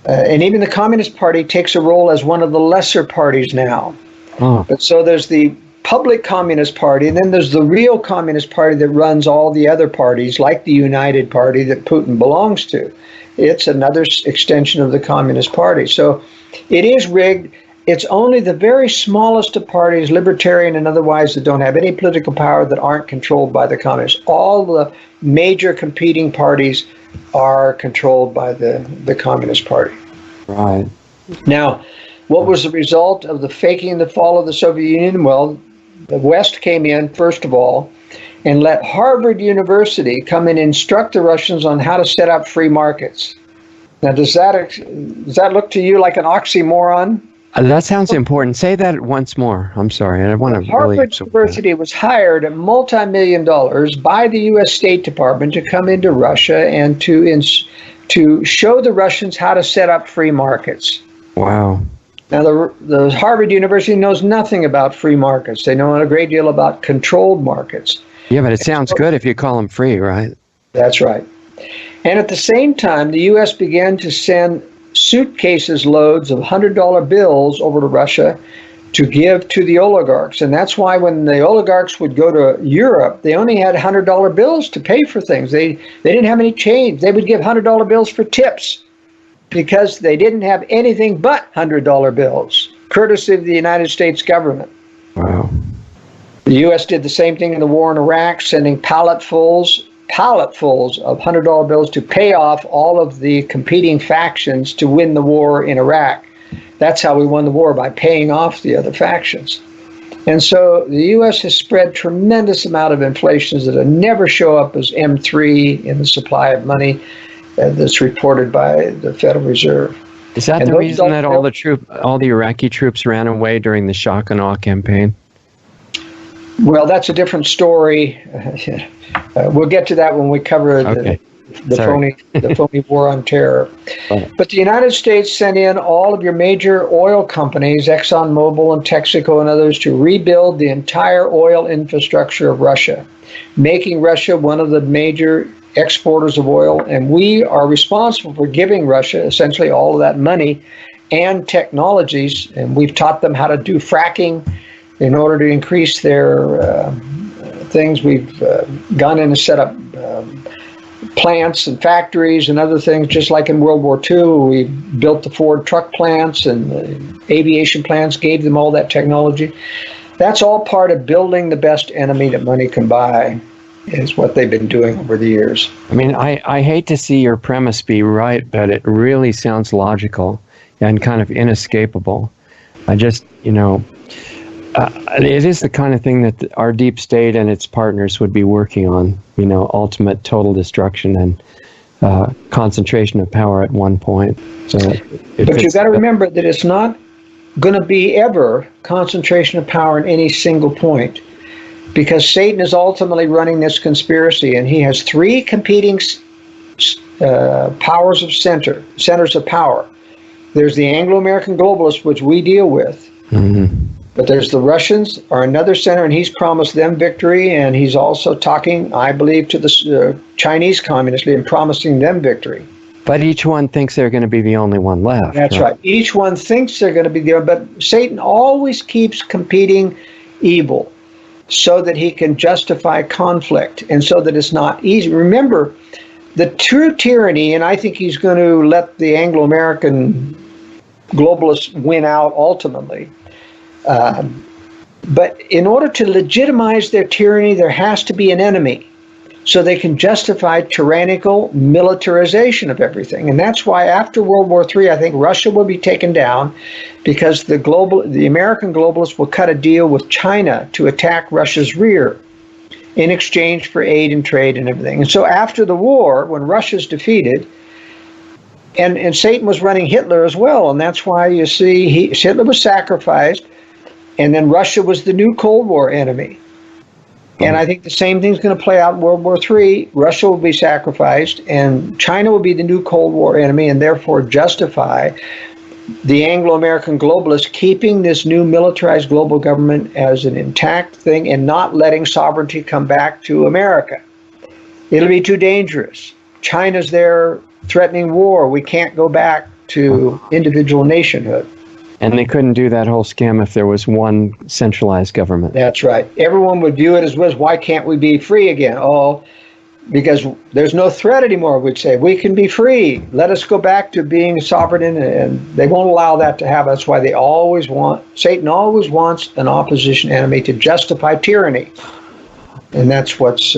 and even the Communist Party takes a role as one of the lesser parties now. Oh. But so there's the public Communist Party, and then there's the real Communist Party that runs all the other parties, like the United Party that Putin belongs to. It's another extension of the Communist Party. So it is rigged. It's only the very smallest of parties, libertarian and otherwise, that don't have any political power, that aren't controlled by the communists. All the major competing parties are controlled by the Communist Party. Right. Now, what was the result of the faking the fall of the Soviet Union? Well, the West came in, first of all, and let Harvard University come and instruct the Russians on how to set up free markets. Now, does that look to you like an oxymoron? That sounds important. Say that once more. I'm sorry. I want to Harvard University was hired at multi-million dollars by the U.S. State Department to come into Russia and to show the Russians how to set up free markets. Wow. Now, the Harvard University knows nothing about free markets. They know a great deal about controlled markets. Yeah, but it sounds good if you call them free, right? That's right. And at the same time, the U.S. began to send suitcases loads of $100 bills over to Russia to give to the oligarchs. And that's why when the oligarchs would go to Europe, they only had $100 bills to pay for things. They didn't have any change. They would give $100 bills for tips because they didn't have anything but $100 bills, courtesy of the United States government. Wow. The U.S. did the same thing in the war in Iraq, sending palletfuls of $100 bills to pay off all of the competing factions to win the war in Iraq. That's how we won the war, by paying off the other factions. And so the U.S. has spread tremendous amount of inflations that never show up as M3 in the supply of money that's reported by the Federal Reserve. Is that the reason that all the Iraqi troops ran away during the shock and awe campaign? Well, that's a different story. We'll get to that when we cover the phony war on terror. But the United States sent in all of your major oil companies, ExxonMobil and Texaco and others, to rebuild the entire oil infrastructure of Russia, making Russia one of the major exporters of oil. And we are responsible for giving Russia essentially all of that money and technologies. And we've taught them how to do fracking in order to increase their things. We've gone in and set up plants and factories and other things, just like in World War II. We built the Ford truck plants and the aviation plants, gave them all that technology. That's all part of building the best enemy that money can buy, is what they've been doing over the years. I mean, I hate to see your premise be right, but it really sounds logical and kind of inescapable. I just, it is the kind of thing that our deep state and its partners would be working on, ultimate total destruction and concentration of power at one point. But you've got to remember that it's not going to be ever concentration of power in any single point, because Satan is ultimately running this conspiracy, and he has three competing powers of centers of power. There's the Anglo-American globalists, which we deal with. Mm-hmm. But there's the Russians are another center, and he's promised them victory, and he's also talking, I believe, to the Chinese communists and promising them victory. But each one thinks they're going to be the only one left. That's right. Each one thinks they're going to be there, but Satan always keeps competing evil so that he can justify conflict and so that it's not easy. Remember, the true tyranny, and I think he's going to let the Anglo-American globalists win out ultimately. But in order to legitimize their tyranny, there has to be an enemy, so they can justify tyrannical militarization of everything. And that's why after World War III, I think Russia will be taken down, because the American globalists will cut a deal with China to attack Russia's rear in exchange for aid and trade and everything. And so after the war, when Russia's defeated, and Satan was running Hitler as well, and that's why you see Hitler was sacrificed, and then Russia was the new Cold War enemy. And I think the same thing's going to play out in World War III. Russia will be sacrificed, and China will be the new Cold War enemy, and therefore justify the Anglo-American globalists keeping this new militarized global government as an intact thing and not letting sovereignty come back to America. It'll be too dangerous. China's there threatening war. We can't go back to individual nationhood. And they couldn't do that whole scam if there was one centralized government. That's right. Everyone would view it as, why can't we be free again? Oh, because there's no threat anymore, we'd say. We can be free. Let us go back to being sovereign, and they won't allow that to happen. That's why Satan always wants an opposition enemy to justify tyranny. And that's what's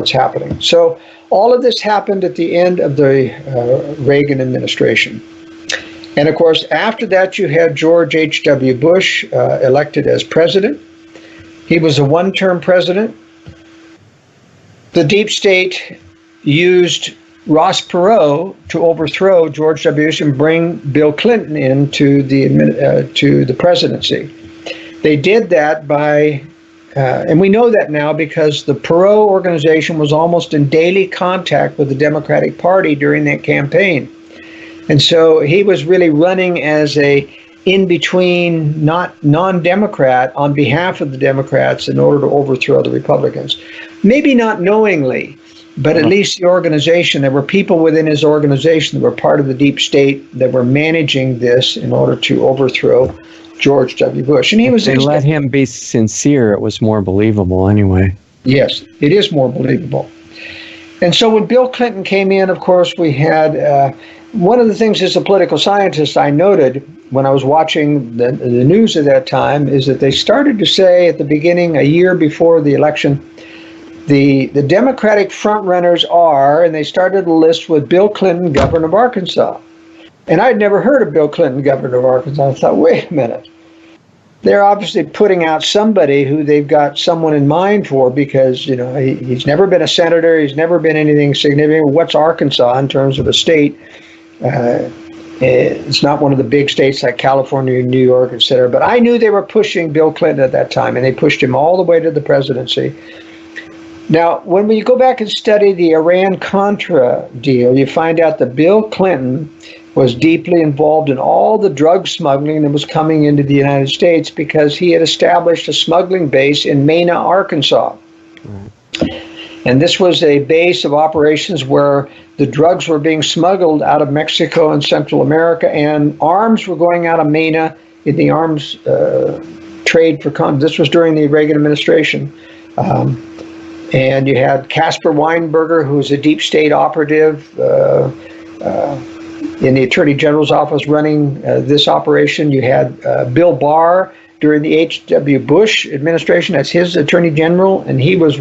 happening. So all of this happened at the end of the Reagan administration. And of course, after that, you had George H.W. Bush elected as president. He was a one-term president. The deep state used Ross Perot to overthrow George W. Bush and bring Bill Clinton into the presidency. They did that by, and we know that now because the Perot organization was almost in daily contact with the Democratic Party during that campaign. And so he was really running as a in-between, non-Democrat on behalf of the Democrats in order to overthrow the Republicans. Maybe not knowingly, but at least the organization, there were people within his organization that were part of the deep state that were managing this in order to overthrow George W. Bush. And they let him be sincere, it was more believable anyway. Yes, it is more believable. And so when Bill Clinton came in, of course, we had... one of the things as a political scientist I noted when I was watching the news at that time is that they started to say at the beginning, a year before the election, the Democratic frontrunners are, and they started a list with Bill Clinton, governor of Arkansas. And I'd never heard of Bill Clinton, governor of Arkansas. I thought, wait a minute. They're obviously putting out somebody who they've got someone in mind for, because, you know, he's never been a senator. He's never been anything significant. What's Arkansas in terms of a state? It's not one of the big states like California, New York, et cetera. But I knew they were pushing Bill Clinton at that time, and they pushed him all the way to the presidency. Now, when we go back and study the Iran-Contra deal, you find out that Bill Clinton was deeply involved in all the drug smuggling that was coming into the United States, because he had established a smuggling base in Mena, Arkansas. Right. And this was a base of operations where the drugs were being smuggled out of Mexico and Central America, and arms were going out of Mena in the arms trade for this was during the Reagan administration. And you had Casper Weinberger, who was a deep state operative in the Attorney General's office running this operation. You had Bill Barr during the H.W. Bush administration as his Attorney General, and he was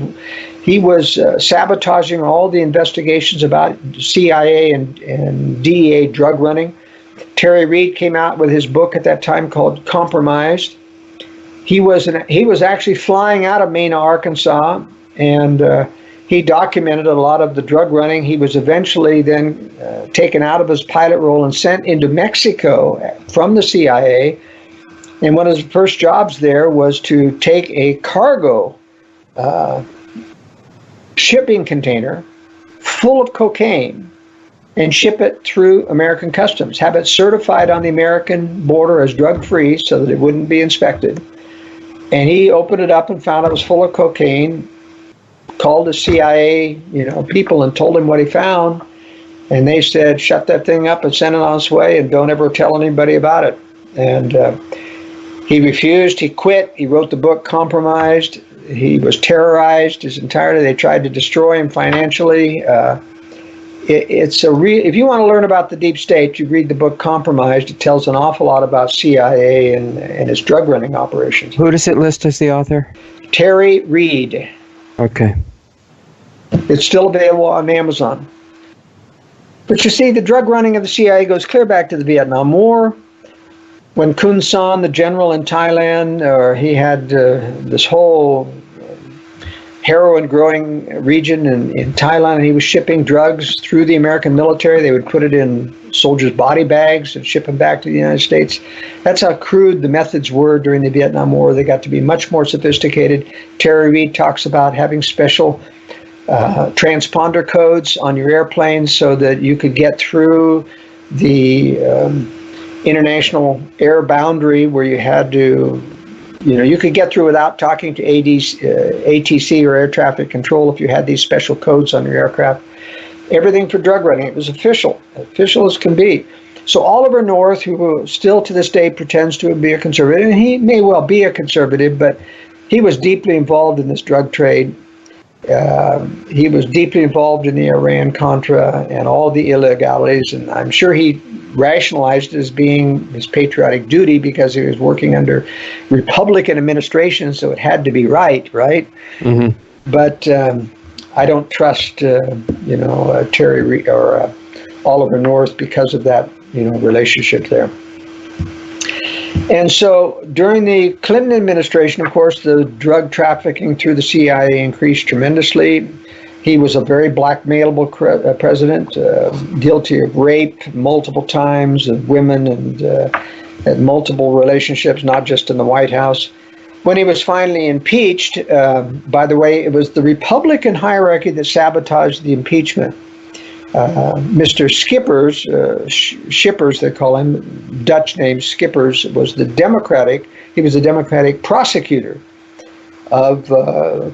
sabotaging all the investigations about CIA and DEA drug running. Terry Reid came out with his book at that time called Compromised. He was actually flying out of Mena, Arkansas, and he documented a lot of the drug running. He was eventually then taken out of his pilot role and sent into Mexico from the CIA. And one of his first jobs there was to take a cargo shipping container full of cocaine and ship it through American customs, have it certified on the American border as drug-free so that it wouldn't be inspected. And he opened it up and found it was full of cocaine, called the CIA, people, and told him what he found. And they said, shut that thing up and send it on its way and don't ever tell anybody about it. And he refused. He quit. He wrote the book Compromised. He was terrorized his entirety. They tried to destroy him financially. If you want to learn about the deep state, you read the book Compromised. It tells an awful lot about CIA and its drug running operations. Who does it list as the author? Terry Reid. Okay. It's still available on Amazon. But you see, the drug running of the CIA goes clear back to the Vietnam War. When Kun San, the general in Thailand, he had this whole heroin growing region in Thailand, and he was shipping drugs through the American military. They would put it in soldiers' body bags and ship them back to the United States. That's how crude the methods were during the Vietnam War. They got to be much more sophisticated. Terry Reid talks about having special transponder codes on your airplanes so that you could get through the international air boundary, where you had to, you could get through without talking to ATC or air traffic control if you had these special codes on your aircraft. Everything for drug running. It was official as can be. So Oliver North, who still to this day pretends to be a conservative, and he may well be a conservative, but he was deeply involved in this drug trade. He was deeply involved in the Iran-Contra and all the illegalities, and I'm sure he rationalized it as being his patriotic duty because he was working under Republican administration, so it had to be right? Mm-hmm. But I don't trust, Terry Reid or Oliver North because of that, relationship there. And so during the Clinton administration, of course, the drug trafficking through the CIA increased tremendously. He was a very blackmailable president, guilty of rape multiple times of women, and had multiple relationships, not just in the White House. When he was finally impeached, by the way, it was the Republican hierarchy that sabotaged the impeachment. Mr. Schippers, they call him, Dutch name Schippers, was he was a Democratic prosecutor of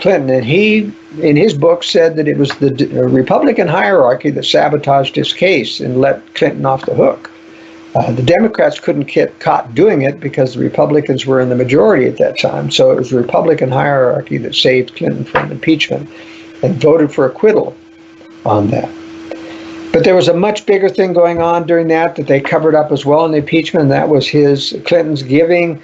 Clinton, and he, in his book, said that it was the Republican hierarchy that sabotaged his case and let Clinton off the hook. The Democrats couldn't get caught doing it because the Republicans were in the majority at that time, so it was the Republican hierarchy that saved Clinton from impeachment and voted for acquittal on that. But there was a much bigger thing going on during that they covered up as well in the impeachment, and that was Clinton's giving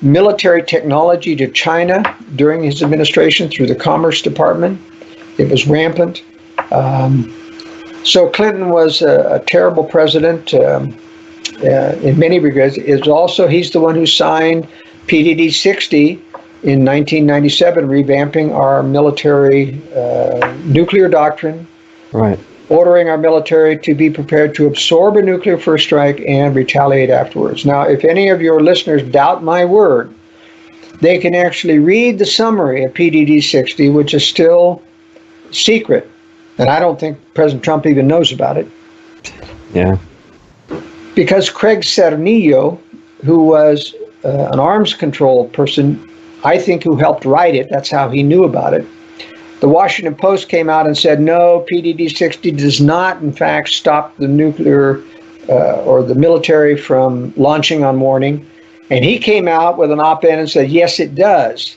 military technology to China during his administration through the Commerce Department. It was rampant. So Clinton was a terrible president in many regards. He's the one who signed PDD 60 in 1997, revamping our military nuclear doctrine. Right. Ordering our military to be prepared to absorb a nuclear first strike and retaliate afterwards. Now, if any of your listeners doubt my word, they can actually read the summary of PDD 60, which is still secret, and I don't think President Trump even knows about it. Yeah. Because Craig Cernillo, who was an arms control person, I think who helped write it, that's how he knew about it. The Washington Post came out and said, no, PDD 60 does not, in fact, stop the nuclear or the military from launching on warning. And he came out with an op-ed and said, yes, it does.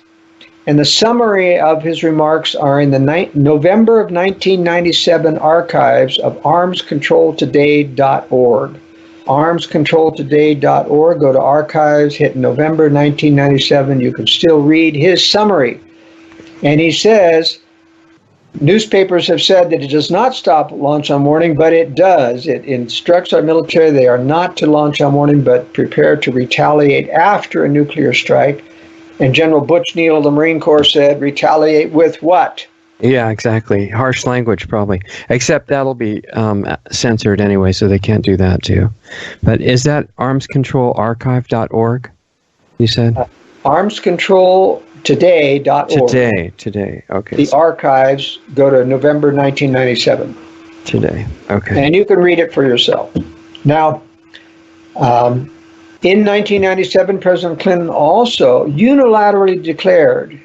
And the summary of his remarks are in the November of 1997 archives of armscontroltoday.org. Armscontroltoday.org. Go to archives, hit November 1997. You can still read his summary. And he says, newspapers have said that it does not stop launch on warning, but it does. It instructs our military they are not to launch on warning, but prepare to retaliate after a nuclear strike. And General Butch Neal of the Marine Corps said, retaliate with what? Yeah, exactly. Harsh language, probably. Except that'll be censored anyway, so they can't do that too. But is that armscontrolarchive.org, you said? Armscontroltoday.org. Today, okay. The archives go to November 1997. Today, okay. And you can read it for yourself. Now, in 1997, President Clinton also unilaterally declared,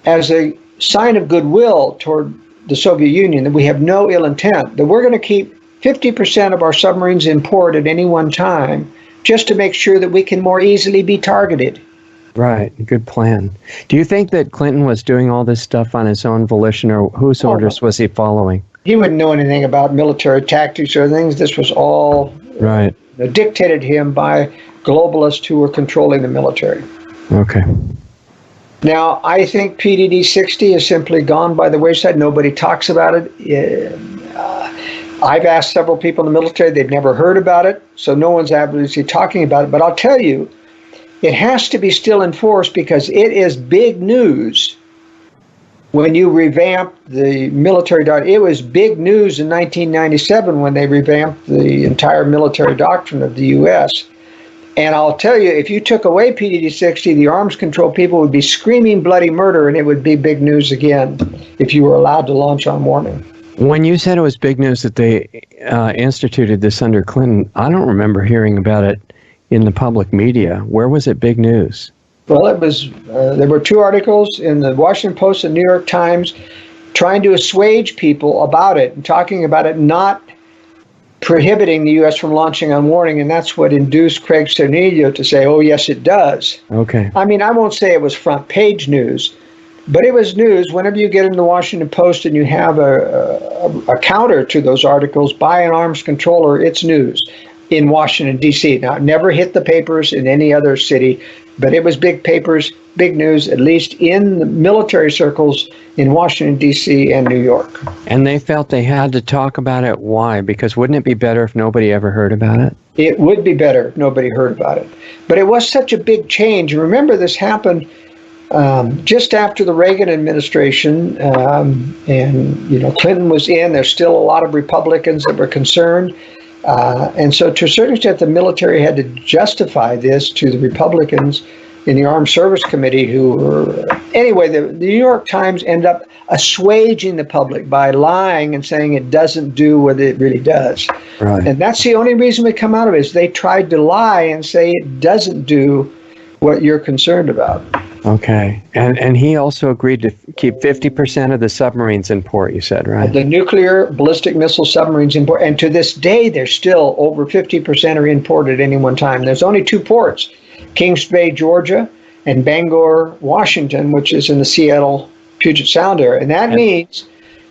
as a sign of goodwill toward the Soviet Union, that we have no ill intent, that we're going to keep 50% of our submarines in port at any one time, just to make sure that we can more easily be targeted. Right, good plan. Do you think that Clinton was doing all this stuff on his own volition, or whose orders was he following? He wouldn't know anything about military tactics or things. This was all right. Dictated to him by globalists who were controlling the military. Okay. Now, I think PDD 60 has simply gone by the wayside. Nobody talks about it. I've asked several people in the military. They've never heard about it, so no one's obviously talking about it. But I'll tell you, it has to be still enforced because it is big news when you revamp the military doctrine. It was big news in 1997 when they revamped the entire military doctrine of the U.S. And I'll tell you, if you took away PDD 60, the arms control people would be screaming bloody murder, and it would be big news again if you were allowed to launch on warning. When you said it was big news that they instituted this under Clinton, I don't remember hearing about it in the public media. Where was it big news? Well, it was. There were two articles in the Washington Post and New York Times trying to assuage people about it and talking about it not prohibiting the U.S. from launching on warning, and that's what induced Craig Cernillo to say, oh, yes, it does. Okay. I mean, I won't say it was front page news, but it was news. Whenever you get in the Washington Post and you have a counter to those articles by an arms controller, it's news in Washington, D.C. Now, it never hit the papers in any other city, but it was big papers, big news, at least in the military circles in Washington, D.C. and New York. And they felt they had to talk about it. Why? Because wouldn't it be better if nobody ever heard about it? It would be better if nobody heard about it. But it was such a big change. Remember, this happened just after the Reagan administration, and Clinton was in. There's still a lot of Republicans that were concerned. And so to a certain extent, the military had to justify this to the Republicans in the Armed Service Committee who were... Anyway, the New York Times ended up assuaging the public by lying and saying it doesn't do what it really does. Right. And that's the only reason we come out of it, is they tried to lie and say it doesn't do what you're concerned about. Okay. And he also agreed to keep 50% of the submarines in port, you said, right? The nuclear ballistic missile submarines in port. And to this day, they're still over 50% are in port at any one time. There's only two ports, Kings Bay, Georgia, and Bangor, Washington, which is in the Seattle, Puget Sound area. And that means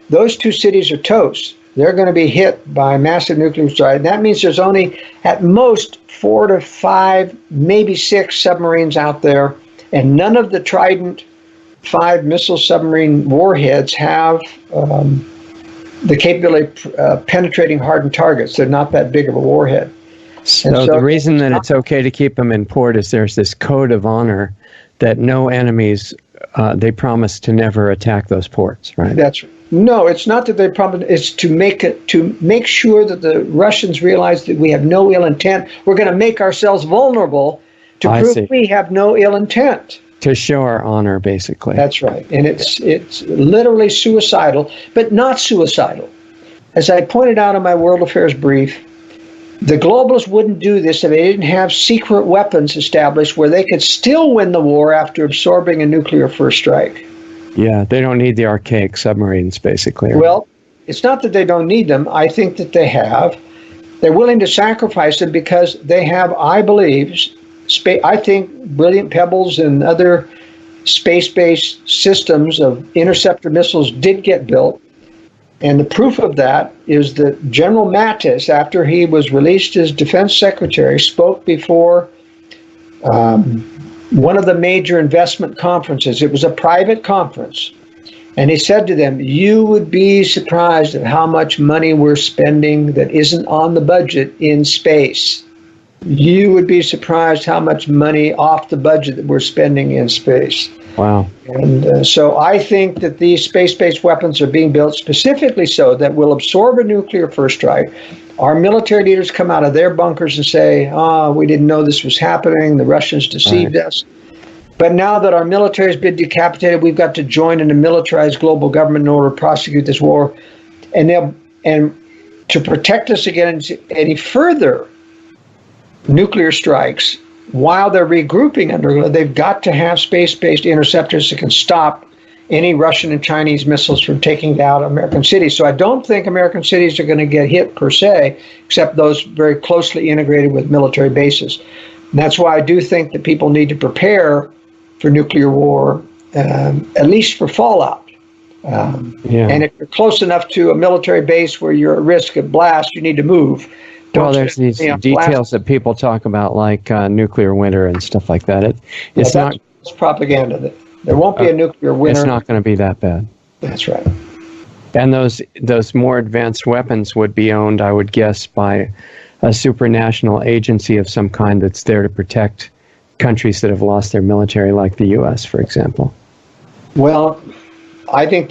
those two cities are toast. they're going to be hit by a massive nuclear strike. That means there's only at most 4 to 5, maybe 6 submarines out there, and none of the Trident 5 missile submarine warheads have the capability of penetrating hardened targets. They're not that big of a warhead. So the reason that it's okay to keep them in port is there's this code of honor that no enemies, they promise to never attack those ports, right? No, it's not that they promise. It's to make sure that the Russians realize that we have no ill intent. We're going to make ourselves vulnerable to prove we have no ill intent. To show our honor, basically. That's right. And it's literally suicidal, but not suicidal. As I pointed out in my World Affairs brief, the globalists wouldn't do this if they didn't have secret weapons established where they could still win the war after absorbing a nuclear first strike. Yeah, they don't need the archaic submarines, basically. Well, it's not that they don't need them. I think that they have. They're willing to sacrifice them because they have, I believe, I think Brilliant Pebbles and other space-based systems of interceptor missiles did get built. And the proof of that is that General Mattis, after he was released as defense secretary, spoke before one of the major investment conferences. It was a private conference. And he said to them, you would be surprised at how much money we're spending that isn't on the budget in space. You would be surprised how much money off the budget that we're spending in space. Wow. And so I think that these space-based weapons are being built specifically so that will absorb a nuclear first strike. Our military leaders come out of their bunkers and say, we didn't know this was happening. The Russians deceived us. But now that our military has been decapitated, we've got to join in a militarized global government in order to prosecute this war. And to protect us against any further nuclear strikes, while they're regrouping under, they've got to have space-based interceptors that can stop any Russian and Chinese missiles from taking down American cities. So I don't think American cities are going to get hit per se, except those very closely integrated with military bases. And that's why I do think that people need to prepare for nuclear war, at least for fallout. And if you're close enough to a military base where you're at risk of blast, you need to move. Well, there's these details that people talk about, like nuclear winter and stuff like that. It's not propaganda. There won't be a nuclear winter. It's not going to be that bad. That's right. And those more advanced weapons would be owned, I would guess, by a supranational agency of some kind that's there to protect countries that have lost their military, like the U.S., for example. Well, I think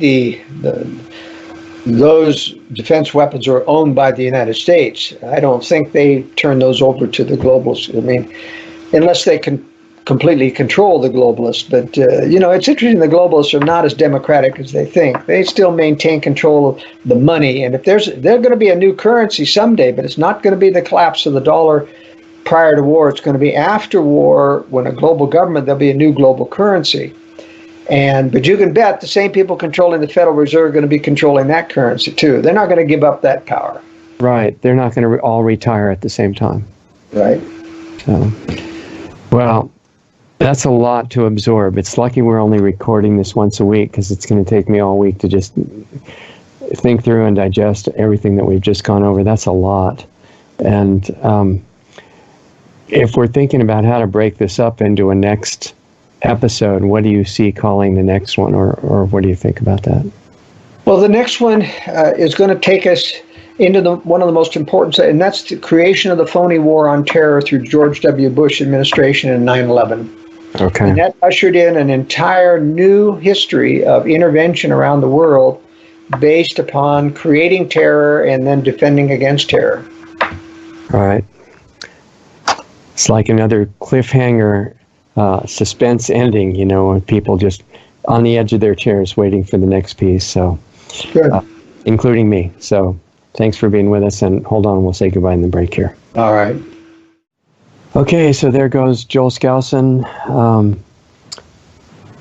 those defense weapons are owned by the United States. I don't think they turn those over to the globalists. I mean, unless they can completely control the globalists. But, it's interesting the globalists are not as democratic as they think. They still maintain control of the money. And if there's going to be a new currency someday, but it's not going to be the collapse of the dollar prior to war. It's going to be after war, when a global government, there'll be a new global currency. But you can bet the same people controlling the Federal Reserve are going to be controlling that currency too. They're not going to give up that power. Right. They're not going to all retire at the same time. Right. So, well, that's a lot to absorb. It's lucky we're only recording this once a week, because it's going to take me all week to just think through and digest everything that we've just gone over. That's a lot. And if we're thinking about how to break this up into a next episode, what do you see calling the next one, or what do you think about that? Well, the next one is going to take us into one of the most important, and that's the creation of the phony war on terror through George W. Bush administration in 9/11. Okay. And that ushered in an entire new history of intervention around the world based upon creating terror and then defending against terror. All right. It's like another cliffhanger, suspense ending, when people just on the edge of their chairs waiting for the next piece. So, including me. So, thanks for being with us. And hold on, we'll say goodbye in the break here. All right. Okay, so there goes Joel Skousen.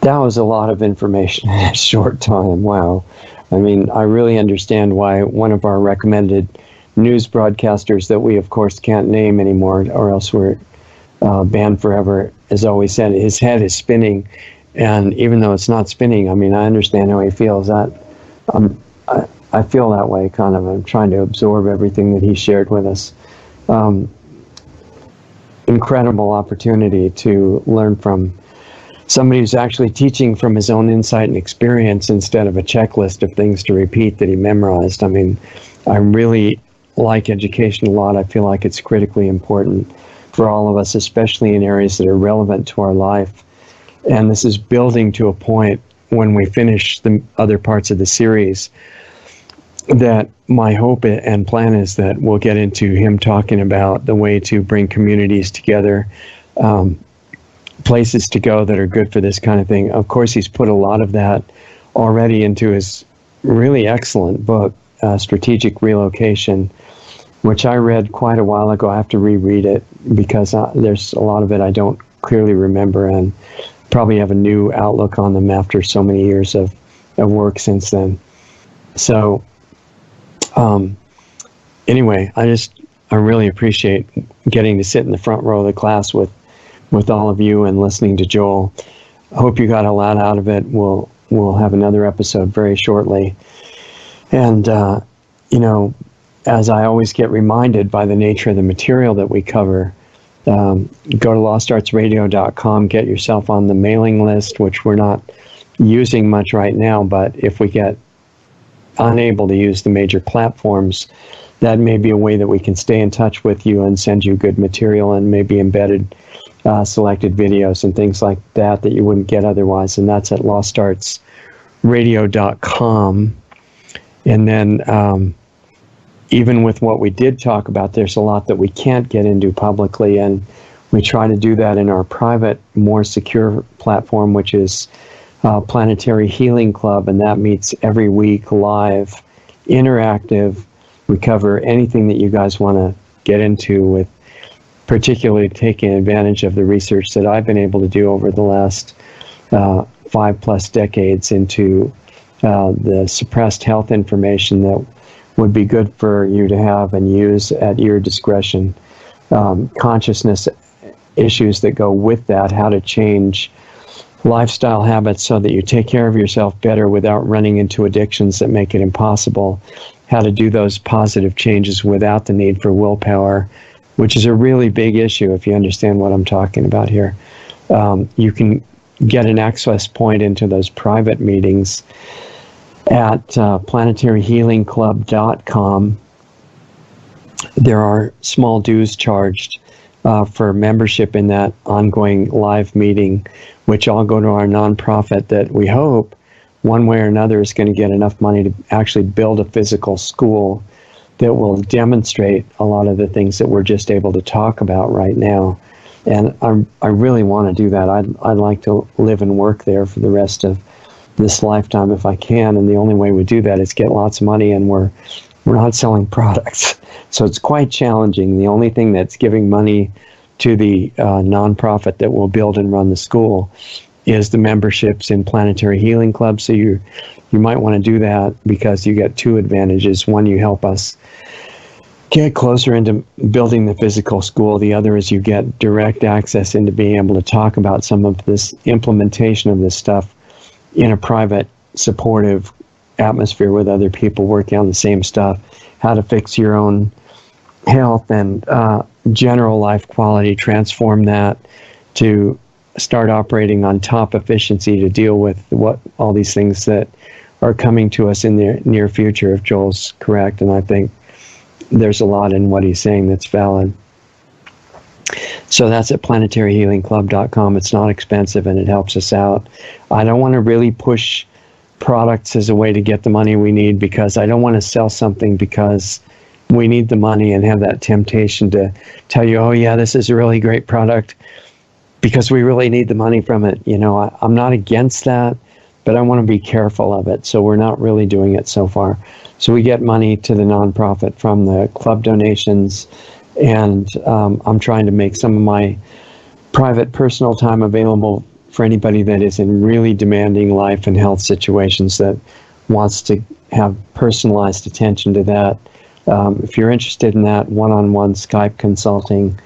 That was a lot of information in a short time. Wow. I mean, I really understand why one of our recommended news broadcasters that we, of course, can't name anymore, or else we're banned forever, has always said his head is spinning. And even though it's not spinning, I mean, I understand how he feels. I feel that way, kind of. I'm trying to absorb everything that he shared with us. Incredible opportunity to learn from somebody who's actually teaching from his own insight and experience instead of a checklist of things to repeat that he memorized. I mean, I really like education a lot. I feel like it's critically important for all of us, especially in areas that are relevant to our life. And this is building to a point when we finish the other parts of the series that my hope and plan is that we'll get into him talking about the way to bring communities together, places to go that are good for this kind of thing. Of course, he's put a lot of that already into his really excellent book, Strategic Relocation, which I read quite a while ago. I have to reread it because there's a lot of it I don't clearly remember, and probably have a new outlook on them after so many years of work since then. So anyway, I really appreciate getting to sit in the front row of the class with all of you and listening to Joel. I hope you got a lot out of it. We'll have another episode very shortly. And, as I always get reminded by the nature of the material that we cover, go to lostartsradio.com, get yourself on the mailing list, which we're not using much right now, but if we get unable to use the major platforms, that may be a way that we can stay in touch with you and send you good material and maybe embedded selected videos and things like that you wouldn't get otherwise. And that's at lostartsradio.com. And then even with what we did talk about, there's a lot that we can't get into publicly, and we try to do that in our private, more secure platform, which is Planetary Healing Club, and that meets every week live, interactive. We cover anything that you guys want to get into, with particularly taking advantage of the research that I've been able to do over the last 5+ decades into the suppressed health information that would be good for you to have and use at your discretion. Consciousness issues that go with that, how to change lifestyle habits so that you take care of yourself better without running into addictions that make it impossible, how to do those positive changes without the need for willpower, which is a really big issue if you understand what I'm talking about here. You can get an access point into those private meetings at planetaryhealingclub.com. There are small dues charged for membership in that ongoing live meeting, which all go to our nonprofit that we hope one way or another is going to get enough money to actually build a physical school that will demonstrate a lot of the things that we're just able to talk about right now. And I really want to do that. I'd like to live and work there for the rest of this lifetime if I can, and the only way we do that is get lots of money, and we're not selling products. So it's quite challenging. The only thing that's giving money to the nonprofit that will build and run the school is the memberships in Planetary Healing Club. So you might want to do that because you get two advantages. One, you help us get closer into building the physical school. The other is you get direct access into being able to talk about some of this implementation of this stuff in a private, supportive atmosphere with other people working on the same stuff, how to fix your own health and general life quality, transform that to start operating on top efficiency to deal with what all these things that are coming to us in the near future, if Joel's correct. And I think there's a lot in what he's saying that's valid. So that's at planetaryhealingclub.com. It's not expensive and it helps us out. I don't want to really push products as a way to get the money we need, because I don't want to sell something because we need the money and have that temptation to tell you, oh yeah, this is a really great product because we really need the money from it. You know, I'm not against that, but I want to be careful of it. So we're not really doing it so far. So we get money to the nonprofit from the club donations, and I'm trying to make some of my private personal time available for anybody that is in really demanding life and health situations that wants to have personalized attention to that. If you're interested in that, one-on-one Skype consulting,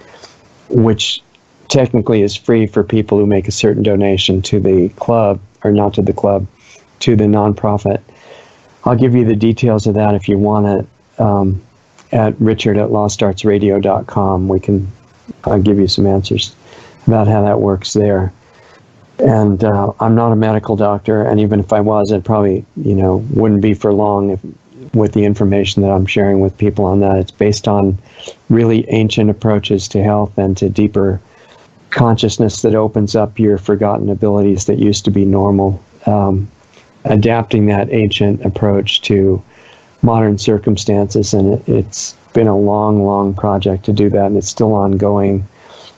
which technically is free for people who make a certain donation to the club, or not to the club, to the nonprofit. I'll give you the details of that if you want it at richard@lostartsradio.com. I'll give you some answers about how that works there. And I'm not a medical doctor, and even if I was, it probably, wouldn't be for long with the information that I'm sharing with people on that. It's based on really ancient approaches to health and to deeper consciousness that opens up your forgotten abilities that used to be normal. Adapting that ancient approach to modern circumstances, and it's been a long, long project to do that, and it's still ongoing.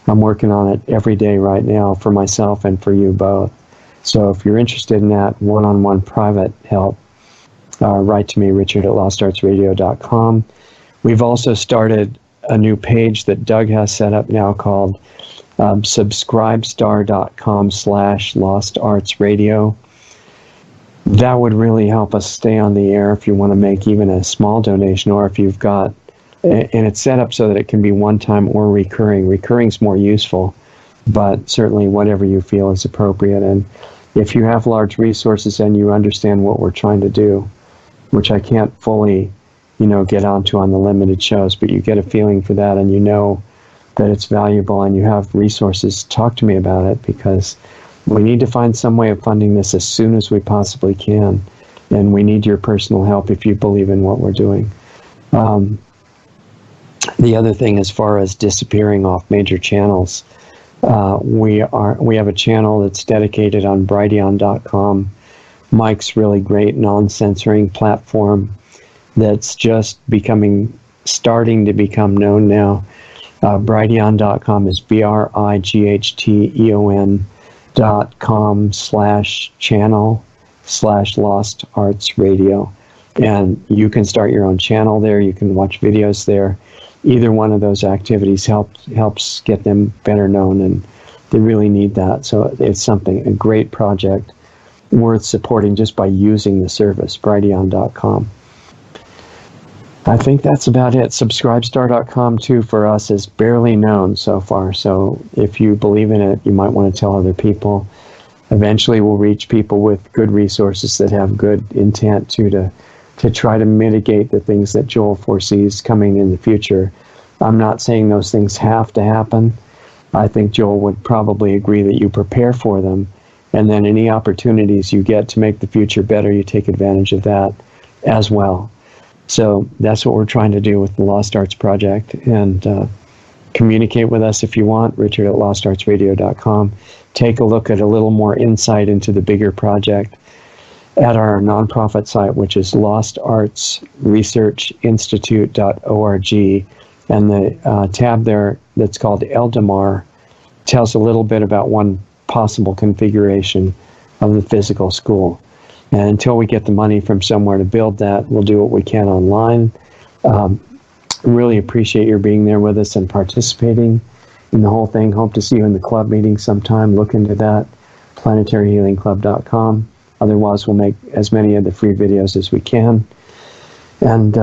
I'm working on it every day right now for myself and for you both. So if you're interested in that one-on-one private help, write to me, richard@lostartsradio.com. We've also started a new page that Doug has set up now called subscribestar.com/lostartsradio. That would really help us stay on the air if you want to make even a small donation, or if you've got, and it's set up so that it can be one-time or recurring. Recurring's more useful, but certainly whatever you feel is appropriate. And if you have large resources and you understand what we're trying to do, which I can't fully, get onto on the limited shows, but you get a feeling for that and you know that it's valuable and you have resources, talk to me about it, because we need to find some way of funding this as soon as we possibly can. And we need your personal help if you believe in what we're doing. The other thing, as far as disappearing off major channels, we have a channel that's dedicated on Brighteon.com. Mike's really great non-censoring platform that's just starting to become known now. Brighteon.com is BRIGHTEON.com/channel/Lost Arts Radio. And you can start your own channel there. You can watch videos there. Either one of those activities helps get them better known, and they really need that. So it's a great project worth supporting just by using the service, Brighteon.com. I think that's about it. Subscribestar.com, too, for us is barely known so far. So if you believe in it, you might want to tell other people. Eventually, we'll reach people with good resources that have good intent, too, to try to mitigate the things that Joel foresees coming in the future. I'm not saying those things have to happen. I think Joel would probably agree that you prepare for them, and then any opportunities you get to make the future better, you take advantage of that as well. So that's what we're trying to do with the Lost Arts Project. And communicate with us if you want, richard@lostartsradio.com. Take a look at a little more insight into the bigger project at our nonprofit site, which is lostartsresearchinstitute.org. And the tab there that's called Eldamar tells a little bit about one possible configuration of the physical school. And until we get the money from somewhere to build that, we'll do what we can online. Really appreciate your being there with us and participating in the whole thing. Hope to see you in the club meeting sometime. Look into that, planetaryhealingclub.com. Otherwise, we'll make as many of the free videos as we can. And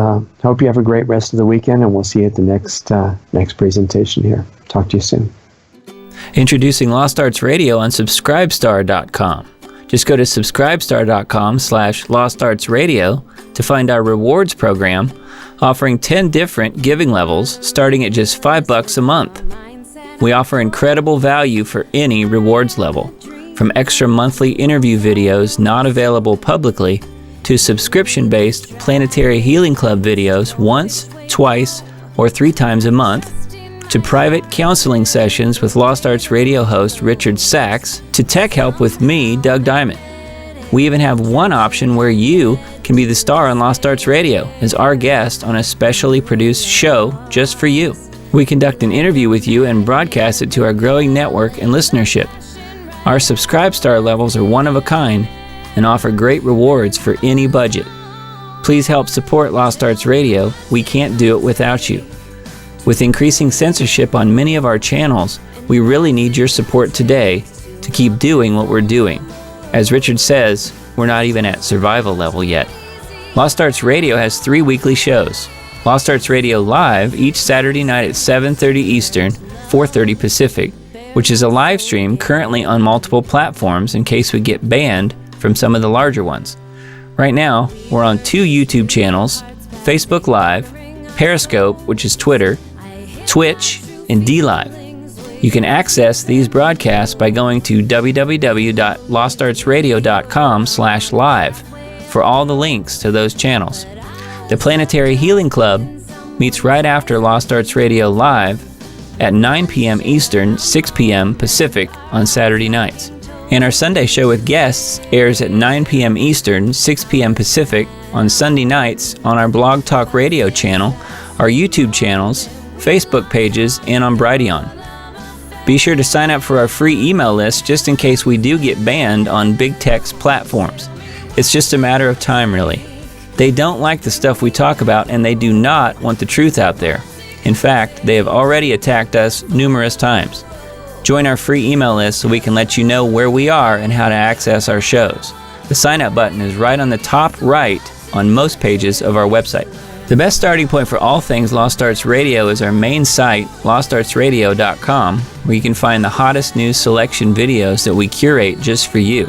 hope you have a great rest of the weekend, and we'll see you at the next presentation here. Talk to you soon. Introducing Lost Arts Radio on Subscribestar.com. Just go to subscribestar.com/lostartsradio to find our rewards program, offering 10 different giving levels starting at just $5 a month. We offer incredible value for any rewards level, from extra monthly interview videos not available publicly to subscription-based Planetary Healing Club videos once, twice, or 3 times a month, to private counseling sessions with Lost Arts Radio host Richard Sachs, to tech help with me, Doug Diamond. We even have one option where you can be the star on Lost Arts Radio as our guest on a specially produced show just for you. We conduct an interview with you and broadcast it to our growing network and listenership. Our Subscribe Star levels are one of a kind and offer great rewards for any budget. Please help support Lost Arts Radio. We can't do it without you. With increasing censorship on many of our channels, we really need your support today to keep doing what we're doing. As Richard says, we're not even at survival level yet. Lost Arts Radio has 3 weekly shows. Lost Arts Radio Live each Saturday night at 7:30 Eastern, 4:30 Pacific, which is a live stream currently on multiple platforms in case we get banned from some of the larger ones. Right now, we're on 2 YouTube channels, Facebook Live, Periscope, which is Twitter, Twitch, and DLive. You can access these broadcasts by going to www.lostartsradio.com/live for all the links to those channels. The Planetary Healing Club meets right after Lost Arts Radio Live at 9 p.m. Eastern, 6 p.m. Pacific on Saturday nights. And our Sunday show with guests airs at 9 p.m. Eastern, 6 p.m. Pacific on Sunday nights on our Blog Talk Radio channel, our YouTube channels, Facebook pages, and on Brighteon. Be sure to sign up for our free email list just in case we do get banned on big tech's platforms. It's just a matter of time, really. They don't like the stuff we talk about, and they do not want the truth out there. In fact, they have already attacked us numerous times. Join our free email list so we can let you know where we are and how to access our shows. The sign-up button is right on the top right on most pages of our website. The best starting point for all things Lost Arts Radio is our main site, lostartsradio.com, where you can find the hottest news selection videos that we curate just for you.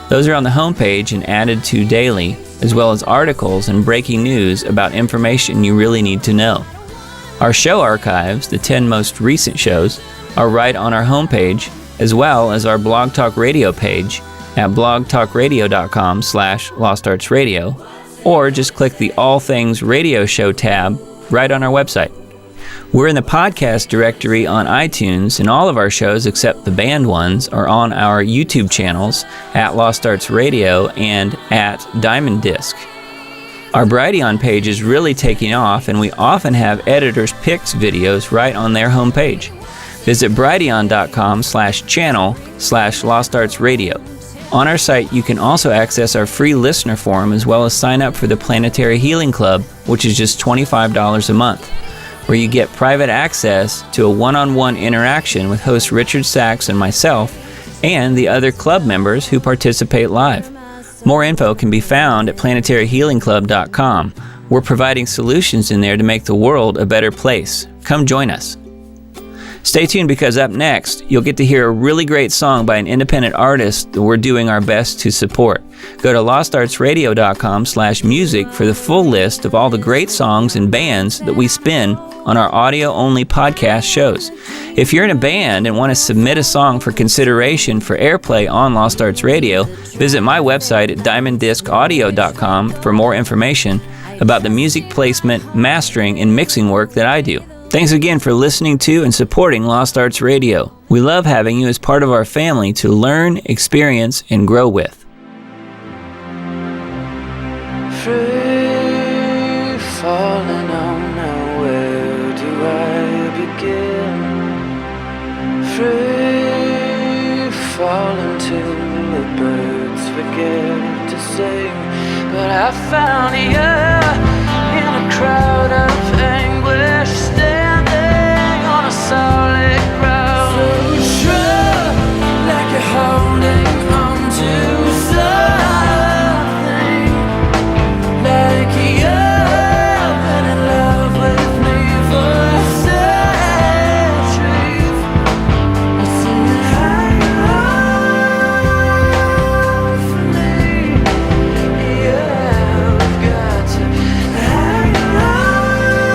Those are on the homepage and added to daily, as well as articles and breaking news about information you really need to know. Our show archives, the 10 most recent shows, are right on our homepage, as well as our Blog Talk Radio page at blogtalkradio.com/lostartsradio, or just click the All Things Radio Show tab right on our website. We're in the podcast directory on iTunes, and all of our shows except the banned ones are on our YouTube channels at Lost Arts Radio and at Diamond Disc. Our Brighteon page is really taking off, and we often have editors' picks videos right on their homepage. Visit brighteon.com/channel/lostartsradio. On our site, you can also access our free listener forum as well as sign up for the Planetary Healing Club, which is just $25 a month, where you get private access to a one-on-one interaction with host Richard Sachs and myself and the other club members who participate live. More info can be found at planetaryhealingclub.com. We're providing solutions in there to make the world a better place. Come join us. Stay tuned, because up next, you'll get to hear a really great song by an independent artist that we're doing our best to support. Go to lostartsradio.com/music for the full list of all the great songs and bands that we spin on our audio-only podcast shows. If you're in a band and want to submit a song for consideration for airplay on Lost Arts Radio, visit my website at diamonddiscaudio.com for more information about the music placement, mastering, and mixing work that I do. Thanks again for listening to and supporting Lost Arts Radio. We love having you as part of our family to learn, experience, and grow with. Free falling on now, where do I begin? Free falling till the birds forget to sing. But I found you in a crowd of anguish, standing on a solid ground. So true, like you're holding on to something, like you've been in love with me for centuries. I sing it high for me. You've got to hang on.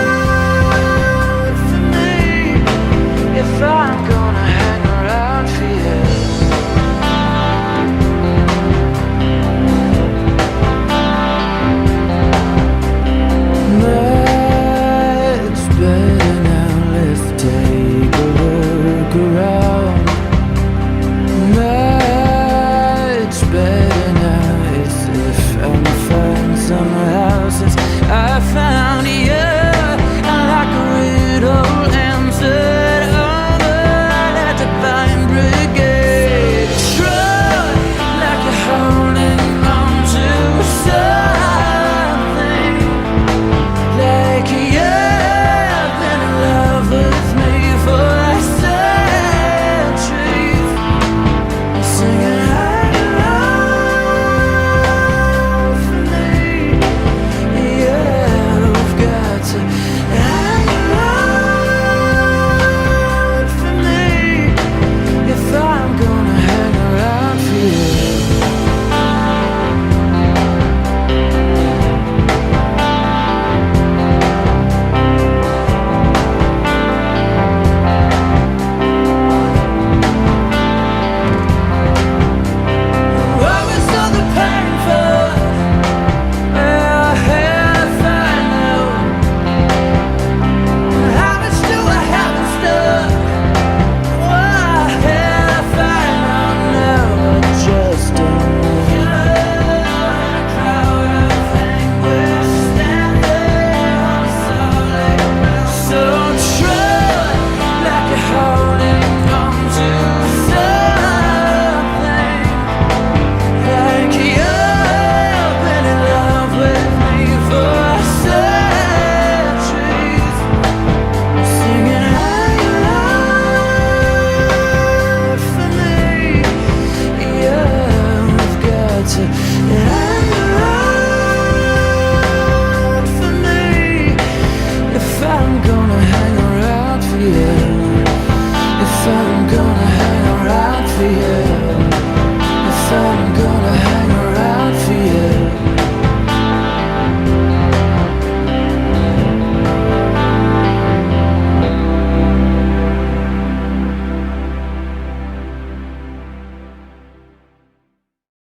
I'm gonna hang around for you.